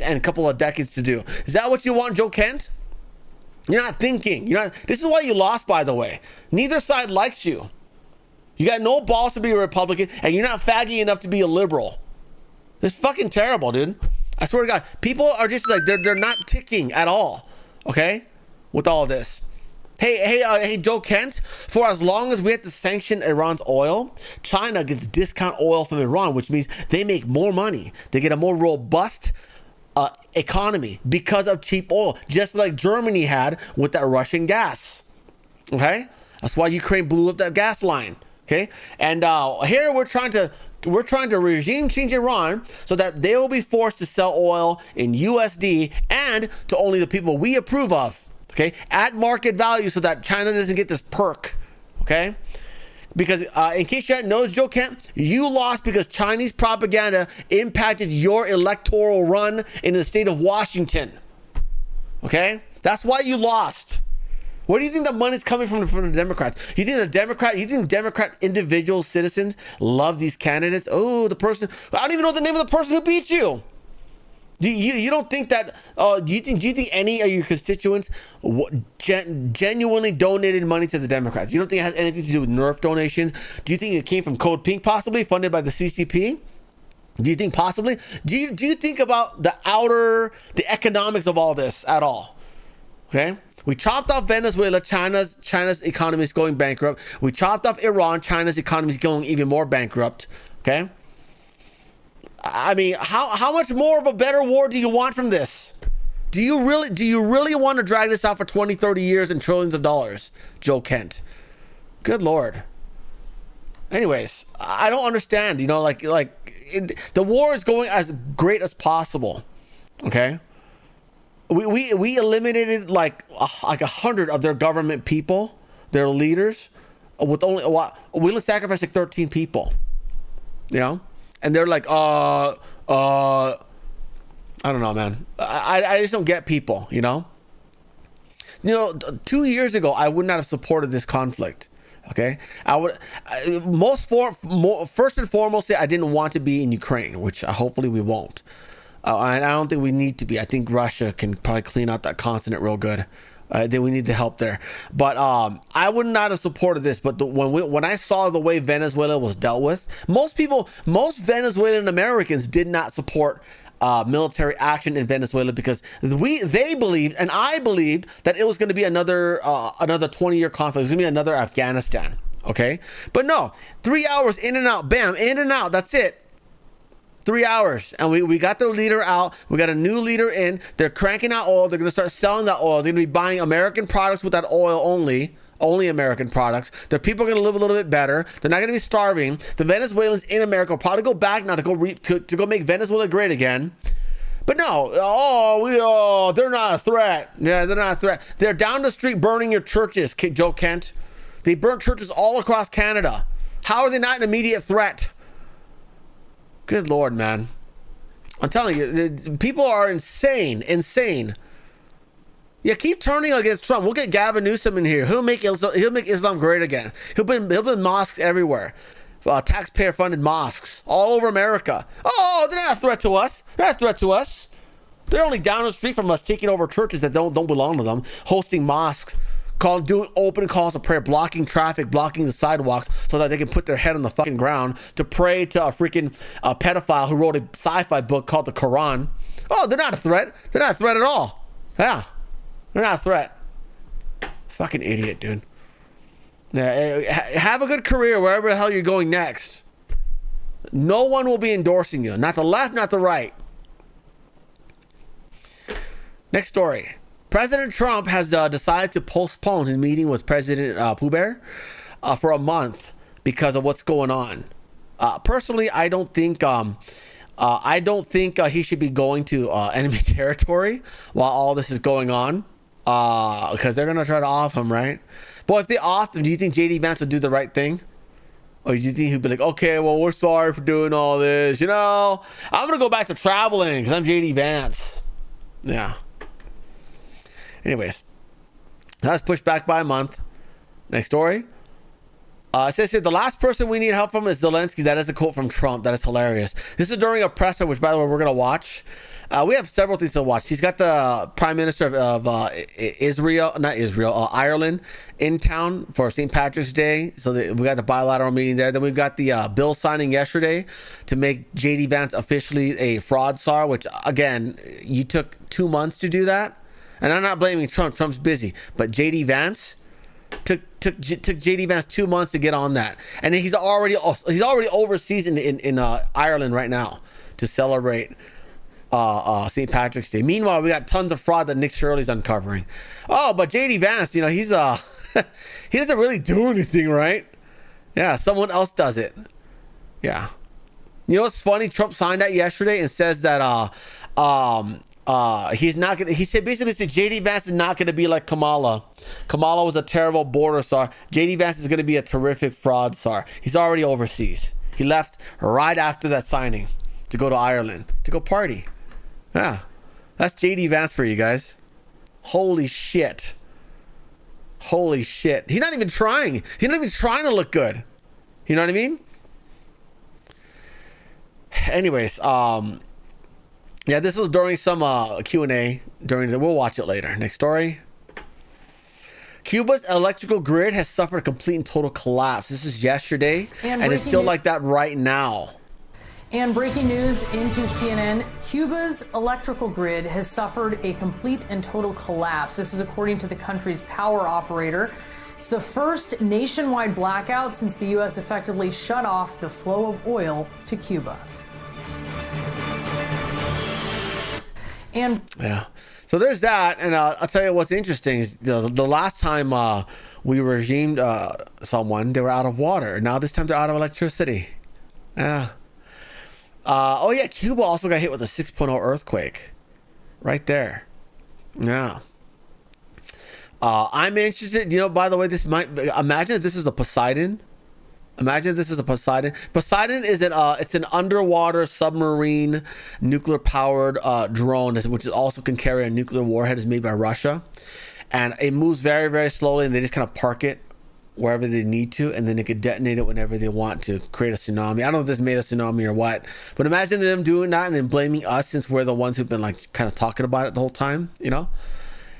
a couple of decades to do. Is that what you want, Joe Kent? You're not thinking. This is why you lost, by the way. Neither side likes you. You got no balls to be a Republican, and you're not faggy enough to be a liberal. It's fucking terrible, dude. I swear to God, people are just like they're not ticking at all. Okay, with all of this. Hey, Joe Kent, for as long as we have to sanction Iran's oil, China gets discount oil from Iran, which means they make more money. They get a more robust economy because of cheap oil, just like Germany had with that Russian gas. Okay? That's why Ukraine blew up that gas line. Okay? And here we're trying to regime change Iran so that they will be forced to sell oil in USD and to only the people we approve of. Okay, at market value so that China doesn't get this perk. Okay, because in case you hadn't noticed, Joe Kent, you lost because Chinese propaganda impacted your electoral run in the state of Washington. Okay, that's why you lost. Where do you think the money's coming from the Democrats? You think Democrat individual citizens love these candidates? Oh, I don't even know the name of the person who beat you. You don't think that? Do you think any of your constituents genuinely donated money to the Democrats? You don't think it has anything to do with Nerf donations? Do you think it came from Code Pink, possibly funded by the CCP? Do you think possibly? Do you think about the economics of all this at all? Okay, we chopped off Venezuela. China's economy is going bankrupt. We chopped off Iran. China's economy is going even more bankrupt. Okay. I mean, how much more of a better war do you want from this? Do you really want to drag this out for 20, 30 years and trillions of dollars, Joe Kent? Good Lord. Anyways, I don't understand, the war is going as great as possible. Okay? We eliminated like 100 of their government people, their leaders, with only we sacrificed like 13 people. You know? And they're like, I don't know, man. I just don't get people, you know? 2 years ago, I would not have supported this conflict, okay? I would, first and foremost, say I didn't want to be in Ukraine, which hopefully we won't. And I don't think we need to be. I think Russia can probably clean out that continent real good. Then we need the help there. But I would not have supported this. But when I saw the way Venezuela was dealt with, most Venezuelan Americans did not support military action in Venezuela because they believed, and I believed, that it was going to be another 20-year conflict. It was going to be another Afghanistan. Okay, but no, 3 hours in and out, bam, in and out. That's it. 3 hours, and we got the leader out. We got a new leader in. They're cranking out oil. They're going to start selling that oil. They're going to be buying American products with that oil only American products. The people are going to live a little bit better. They're not going to be starving. The Venezuelans in America will probably go back now to go make Venezuela great again. But no, they're not a threat. Yeah, they're not a threat. They're down the street burning your churches, Joe Kent. They burnt churches all across Canada. How are they not an immediate threat? Good Lord, man. I'm telling you, people are insane. Yeah, keep turning against Trump. We'll get Gavin Newsom in here. He'll make Islam great again. He'll build mosques everywhere. Taxpayer-funded mosques all over America. Oh, they're not a threat to us. They're not a threat to us. They're only down the street from us, taking over churches that don't belong to them, hosting mosques, doing open calls of prayer, blocking traffic, blocking the sidewalks so that they can put their head on the fucking ground to pray to a freaking pedophile who wrote a sci-fi book called the Quran. Oh, they're not a threat. They're not a threat at all. Yeah, they're not a threat. Fucking idiot, dude. Yeah, have a good career wherever the hell you're going next. No one will be endorsing you. Not the left, not the right. Next story. President Trump has decided to postpone his meeting with President Puber for a month because of what's going on. Personally, I don't think he should be going to enemy territory while all this is going on, because they're gonna try to off him, right? Boy, if they offed him, do you think JD Vance would do the right thing? Or do you think he'd be like, okay, well, we're sorry for doing all this. I'm gonna go back to traveling because I'm JD Vance. Yeah. Anyways, that's pushed back by a month. Next story. It says here, the last person we need help from is Zelensky. That is a quote from Trump. That is hilarious. This is during a presser, which, by the way, we're going to watch. We have several things to watch. He's got the Prime Minister of Ireland in town for St. Patrick's Day. So we got the bilateral meeting there. Then we've got the bill signing yesterday to make JD Vance officially a fraud czar, which, again, you took 2 months to do that. And I'm not blaming Trump. Trump's busy. But JD Vance took JD Vance 2 months to get on that. And he's already overseas in Ireland right now to celebrate St. Patrick's Day. Meanwhile, we got tons of fraud that Nick Shirley's uncovering. Oh, but JD Vance, he's he doesn't really do anything, right? Yeah, someone else does it. Yeah. You know what's funny? Trump signed that yesterday and says that he's not gonna. He said basically that JD Vance is not gonna be like Kamala. Kamala was a terrible border czar. JD Vance is gonna be a terrific fraud czar. He's already overseas. He left right after that signing to go to Ireland to go party. Yeah, that's JD Vance for you guys. Holy shit. Holy shit. He's not even trying. He's not even trying to look good. You know what I mean? Anyways, yeah, this was during some Q&A. We'll watch it later. Next story. Cuba's electrical grid has suffered a complete and total collapse. This is yesterday, and it's still like that right now. And breaking news into CNN, Cuba's electrical grid has suffered a complete and total collapse. This is according to the country's power operator. It's the first nationwide blackout since the U.S. effectively shut off the flow of oil to Cuba. And yeah, so there's that. And I'll tell you what's interesting is the last time we regimed someone, they were out of water. Now this time they're out of electricity. Yeah. Oh yeah, Cuba also got hit with a 6.0 earthquake right there. Yeah. I'm interested, by the way, imagine if this is a Poseidon. Imagine if this is a Poseidon. Poseidon is it's an underwater submarine nuclear powered drone, which also can carry a nuclear warhead. Is made by Russia, and it moves very, very slowly, and they just kind of park it wherever they need to, and then they could detonate it whenever they want to create a tsunami. I don't know if this made a tsunami or what, but imagine them doing that and then blaming us since we're the ones who've been like kind of talking about it the whole time.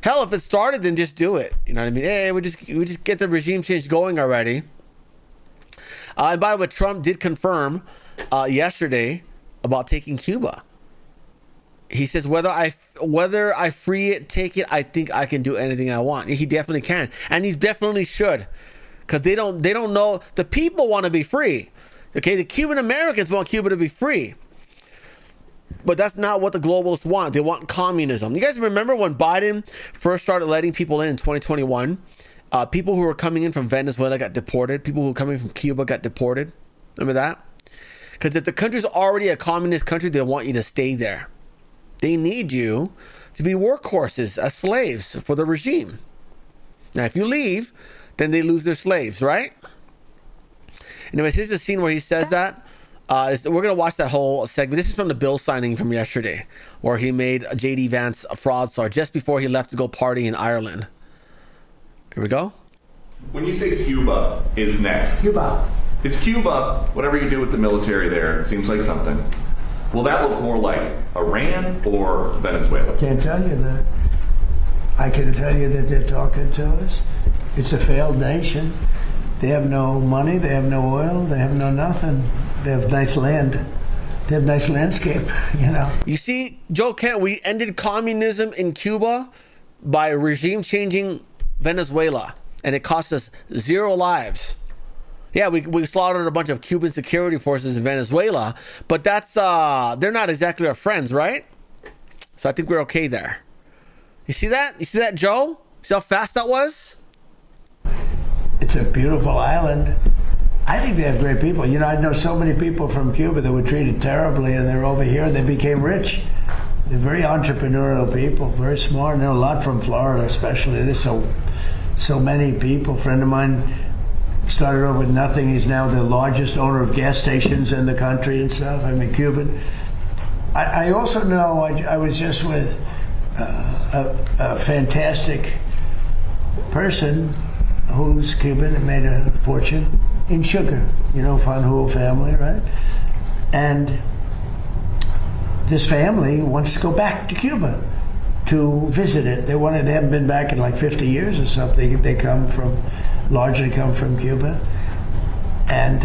Hell, if it started, then just do it. You know what I mean? Hey, we just get the regime change going already. And by the way, Trump did confirm yesterday about taking Cuba. He says whether I free it, take it, I think I can do anything I want. He definitely can, and he definitely should, because they don't know. The people want to be free. Okay, the Cuban Americans want Cuba to be free. But that's not what the globalists want. They want communism. You guys remember when Biden first started letting people in 2021? People who were coming in from Venezuela got deported. People who were coming from Cuba got deported. Remember that? Because if the country's already a communist country, they want you to stay there. They need you to be workhorses as slaves for the regime. Now, if you leave, then they lose their slaves, right? Anyways, here's the scene where he says that. We're going to watch that whole segment. This is from the bill signing from yesterday, where he made J.D. Vance a fraudster just before he left to go party in Ireland. Here we go. When you say Cuba is next, is Cuba, whatever you do with the military there, it seems like something. Will that look more like Iran or Venezuela? Can't tell you that. I can tell you that they're talking to us. It's a failed nation. They have no money, they have no oil, they have no nothing. They have nice land. They have nice landscape, you know. You see, Joe Kent, we ended communism in Cuba by regime changing Venezuela, and it cost us 0 lives. Yeah, we slaughtered a bunch of Cuban security forces in Venezuela, but that's they're not exactly our friends, right? So I think we're okay there. You see that? You see that, Joe? See how fast that was? It's a beautiful island. I think they have great people. You know, I know so many people from Cuba that were treated terribly, and they're over here and they became rich. They're very entrepreneurial people, very smart. I know a lot from Florida, especially. There's so many people. A friend of mine started over with nothing. He's now the largest owner of gas stations in the country and stuff. I mean, Cuban. I also know, I was just with a fantastic person who's Cuban and made a fortune in sugar. You know, Fanjul family, right? And this family wants to go back to Cuba to visit it. They haven't been back in like 50 years or something. They largely come from Cuba. And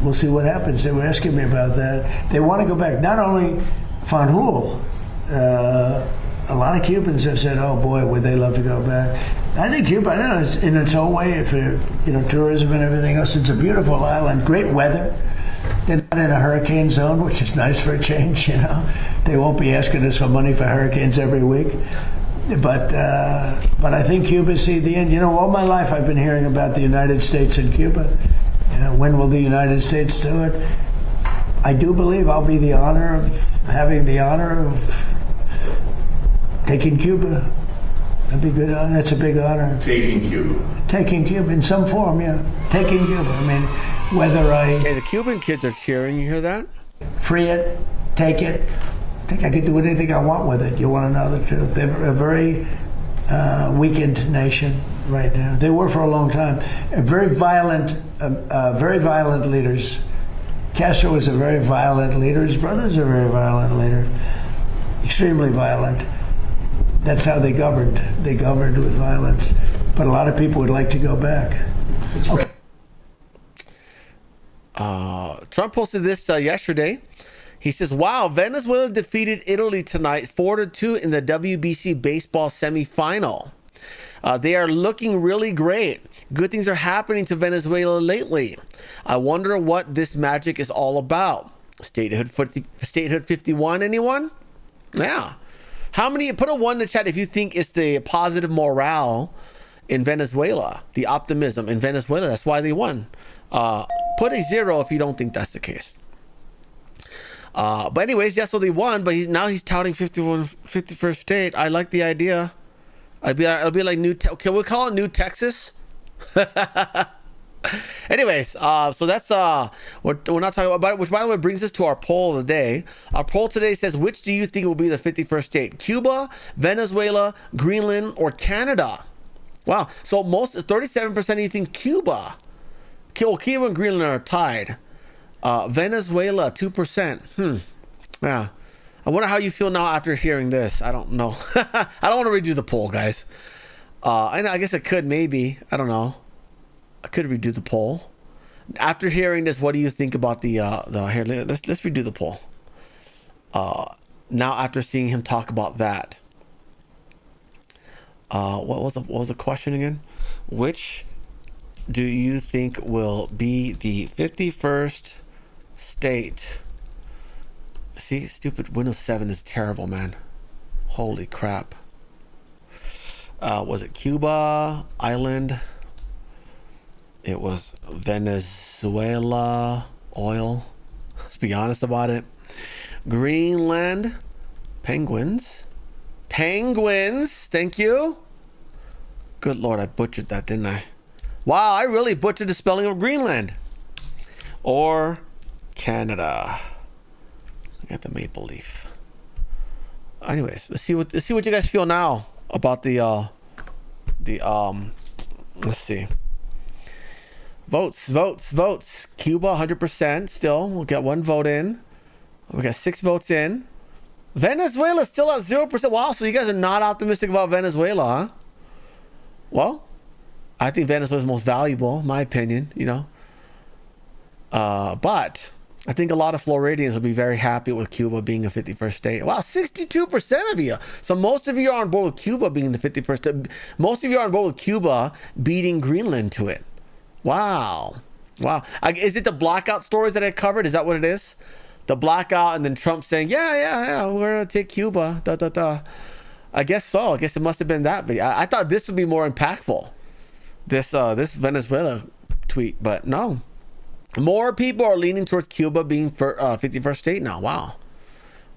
we'll see what happens. They were asking me about that. They want to go back. Not only Fanjul, a lot of Cubans have said, oh boy, would they love to go back. I think Cuba, I don't know, it's in its own way, for tourism and everything else, it's a beautiful island, great weather. They're not in a hurricane zone, which is nice for a change, you know. They won't be asking us for money for hurricanes every week. But I think Cuba see the end. You know, all my life I've been hearing about the United States and Cuba. You know, when will the United States do it? I do believe I'll be having the honor of taking Cuba. That'd be good. That's a big honor. Taking Cuba. Taking Cuba in some form, yeah. Taking Cuba. I mean, whether Hey, the Cuban kids are cheering. You hear that? Free it, take it. I think I could do anything I want with it. You want to know the truth? They're a very weakened nation right now. They were for a long time. Very violent leaders. Castro was a very violent leader. His brother's a very violent leader. Extremely violent. That's how they governed. They governed with violence. But a lot of people would like to go back. Okay. Trump posted this yesterday. He says, wow, Venezuela defeated Italy tonight 4-2 in the WBC baseball semifinal. They are looking really great. Good things are happening to Venezuela lately. I wonder what this magic is all about. Statehood 51, anyone? Yeah. How many? Put a 1 in the chat if you think it's the positive morale in Venezuela, the optimism in Venezuela. That's why they won. Put a 0 if you don't think that's the case. But anyways, yeah, so they won, but now he's touting 51st state. I like the idea. It'll be like can we call it New Texas? Anyways, so that's we're not talking about it, which by the way brings us to our poll of the day. Our poll today says, which do you think will be the 51st state? Cuba, Venezuela, Greenland, or Canada? Wow. So 37% of you think Cuba. Cuba and Greenland are tied. Venezuela, 2%. Yeah. I wonder how you feel now after hearing this. I don't know. I don't want to redo the poll, guys. And I guess it could, maybe. I don't know. I could redo the poll. After hearing this, what do you think about the here? Let's redo the poll. Now after seeing him talk about that, what was the question again? Which do you think will be the 51st state? see, stupid Windows 7 is terrible, man. Holy crap. Was it Cuba Island? It was Venezuela oil. Let's be honest about it. Greenland penguins. Penguins. Thank you. Good Lord, I butchered that, didn't I? Wow, I really butchered the spelling of Greenland. Or Canada. I got the maple leaf. Anyways, let's see what you guys feel now about the let's see. Votes. Cuba 100% still. We'll get 1 vote in. We got 6 votes in. Venezuela still at 0%. Wow, so you guys are not optimistic about Venezuela, huh? Well, I think Venezuela is most valuable, in my opinion, you know. But I think a lot of Floridians will be very happy with Cuba being a 51st state. Wow, 62% of you. So most of you are on board with Cuba being the 51st. Most of you are on board with Cuba beating Greenland to it. Wow. Is it the blackout stories that I covered? Is that what it is? The blackout and then Trump saying, yeah, we're going to take Cuba. I guess so. I guess it must have been that video. I thought this would be more impactful. This Venezuela tweet, but no. More people are leaning towards Cuba being 51st state now. Wow.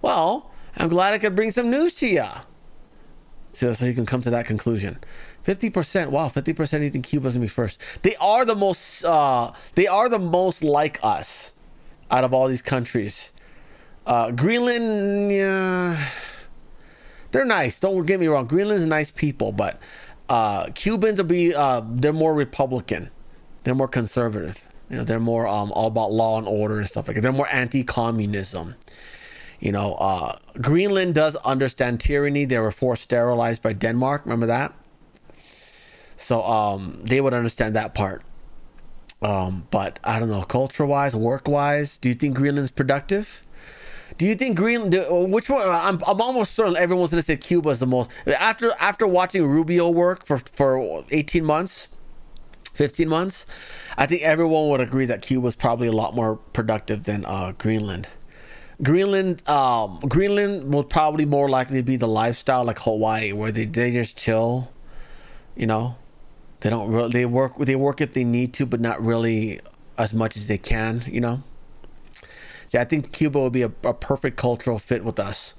Well, I'm glad I could bring some news to you. So you can come to that conclusion. 50%. Wow, 50% you think Cuba's gonna be first. They are the most like us out of all these countries. Greenland, yeah, they're nice. Don't get me wrong. Greenland's nice people, but Cubans will be they're more Republican. They're more conservative. You know, they're more all about law and order and stuff like that. They're more anti-communism. You know, Greenland does understand tyranny. They were forced sterilized by Denmark. Remember that? So they would understand that part. But I don't know, culture-wise, work-wise, do you think Greenland's productive? Do you think Greenland? Which one? I'm almost certain everyone's gonna say Cuba is the most. After watching Rubio work for 18 months, 15 months, I think everyone would agree that Cuba is probably a lot more productive than Greenland. Greenland will probably more likely be the lifestyle like Hawaii, where they just chill. You know, they don't really, they work if they need to, but not really as much as they can. You know. See, I think Cuba would be a perfect cultural fit with us.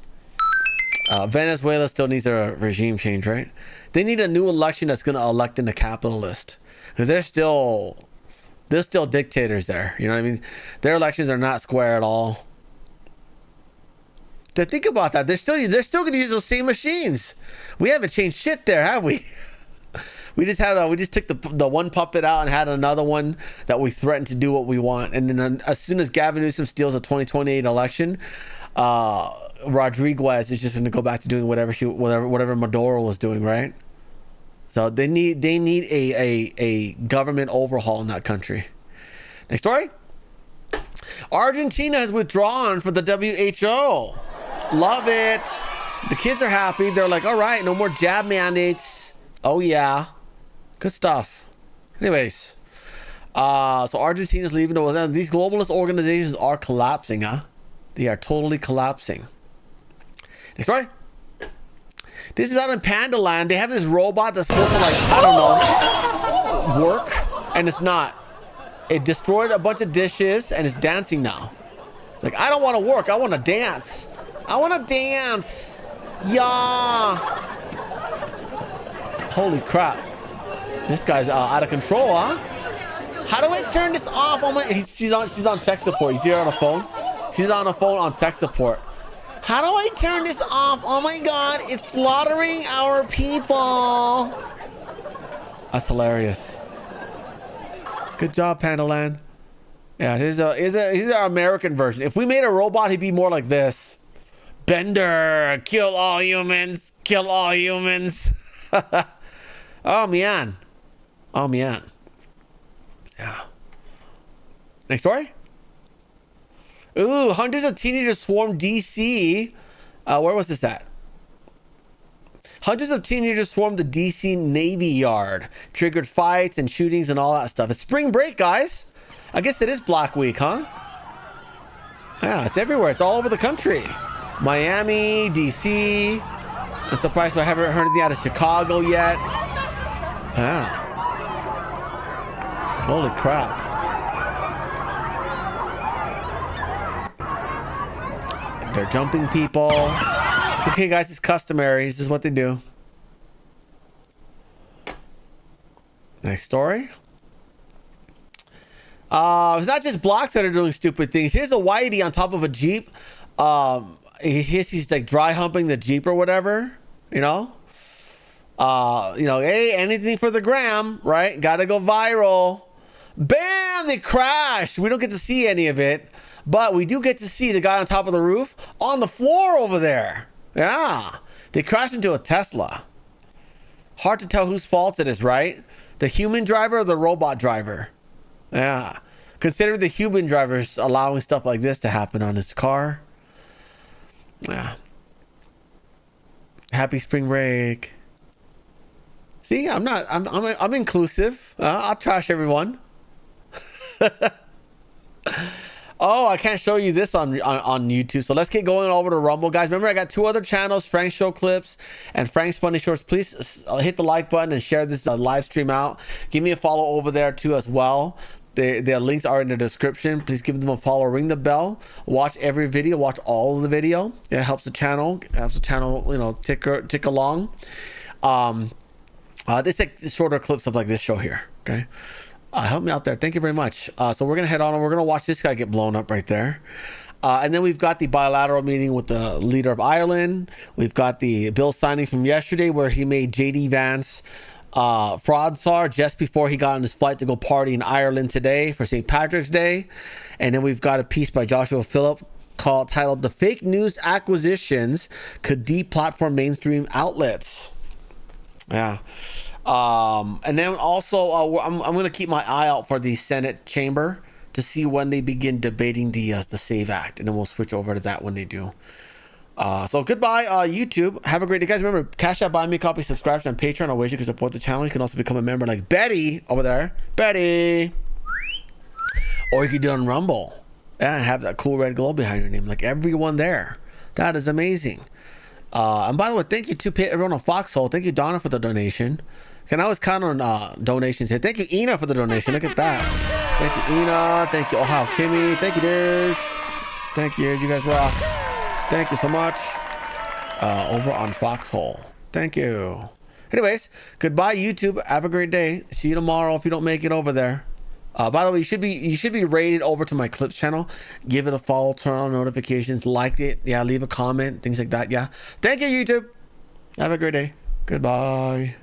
Venezuela still needs a regime change, right? They need a new election that's going to elect in a capitalist, because they're still dictators there. You know what I mean? Their elections are not square at all. To think about that, they're still going to use those same machines. We haven't changed shit there, have we? We just took the one puppet out and had another one that we threatened to do what we want. And then as soon as Gavin Newsom steals the 2028 election, Rodriguez is just going to go back to doing whatever Maduro was doing, right? So they need a government overhaul in that country. Next story. Argentina has withdrawn from the WHO. Love it. The kids are happy. They're like, all right, no more jab mandates. Oh yeah. Good stuff. Anyways, so Argentina's leaving. These globalist organizations are collapsing, huh? They are totally collapsing. Next story. This is out in Panda Land. They have this robot that's supposed to, like, I don't know, work, and it's not. It destroyed a bunch of dishes, and it's dancing now. It's like, I don't want to work. I want to dance. I want to dance. Yeah. Holy crap. This guy's out of control, huh? How do I turn this off? Oh my, she's on tech support. You see her on the phone? She's on the phone on tech support. How do I turn this off? Oh my god, it's slaughtering our people. That's hilarious. Good job, Pandaland. Yeah, here's our American version. If we made a robot, he'd be more like this. Bender, kill all humans. Kill all humans. Oh man. Oh man. Yeah. Next story. Ooh, hundreds of teenagers swarmed DC. Where was this at? Hundreds of teenagers swarmed the DC Navy Yard. Triggered fights and shootings and all that stuff. It's spring break, guys. I guess it is Black Week, huh? Yeah, it's everywhere. It's all over the country. Miami, DC. I'm surprised I haven't heard anything out of Chicago yet. Yeah. Holy crap. They're jumping people. It's okay, guys. It's customary. This is what they do. Next story. It's not just blocks that are doing stupid things. Here's a whitey on top of a Jeep. He's like dry humping the Jeep or whatever, you know. Hey, anything for the gram, right? Gotta go viral. Bam! They crashed. We don't get to see any of it, but we do get to see the guy on top of the roof on the floor over there. Yeah, they crashed into a Tesla. Hard to tell whose fault it is, right? The human driver or the robot driver? Yeah. Consider the human drivers allowing stuff like this to happen on his car. Yeah. Happy spring break. See, I'm inclusive. I'll trash everyone. Oh, I can't show you this on YouTube. So let's get going over to Rumble, guys. Remember, I got 2 other channels, Frank's Show Clips and Frank's Funny Shorts. Please hit the like button and share this live stream out. Give me a follow over there too as well. Their links are in the description. Please give them a follow, ring the bell, watch every video, watch all of the video. It helps the channel. It helps the channel, tick along. They take shorter clips of like this show here. Okay. Help me out there. Thank you very much. So we're going to head on and we're going to watch this guy get blown up right there. And then we've got the bilateral meeting with the leader of Ireland. We've got the bill signing from yesterday where he made JD Vance fraud czar just before he got on his flight to go party in Ireland today for St. Patrick's Day. And then we've got a piece by Joshua Phillip titled "The Fake News Acquisitions Could Deplatform Mainstream Outlets." Yeah. And then also I'm going to keep my eye out for the Senate chamber to see when they begin debating the SAVE Act, and then we'll switch over to that when they do. So goodbye, YouTube. Have a great day, guys. Remember, Cash App, buy me a copy, subscribe on Patreon. I wish you could support the channel. You can also become a member like Betty over there. Betty. Or you could do it on Rumble. Yeah, and have that cool red glow behind your name, like everyone there. That is amazing. And by the way, thank you to everyone on Foxhole. Thank you, Donna, for the donation. Can I always count on donations here. Thank you, Ina, for the donation. Look at that. Thank you, Ina. Thank you, Ohio Kimmy. Thank you, dudes. Thank you. You guys rock. Thank you so much. Over on Foxhole. Thank you. Anyways, goodbye, YouTube. Have a great day. See you tomorrow if you don't make it over there. By the way, you should be rated over to my Clips channel. Give it a follow, turn on notifications, like it. Yeah, leave a comment, things like that. Yeah. Thank you, YouTube. Have a great day. Goodbye.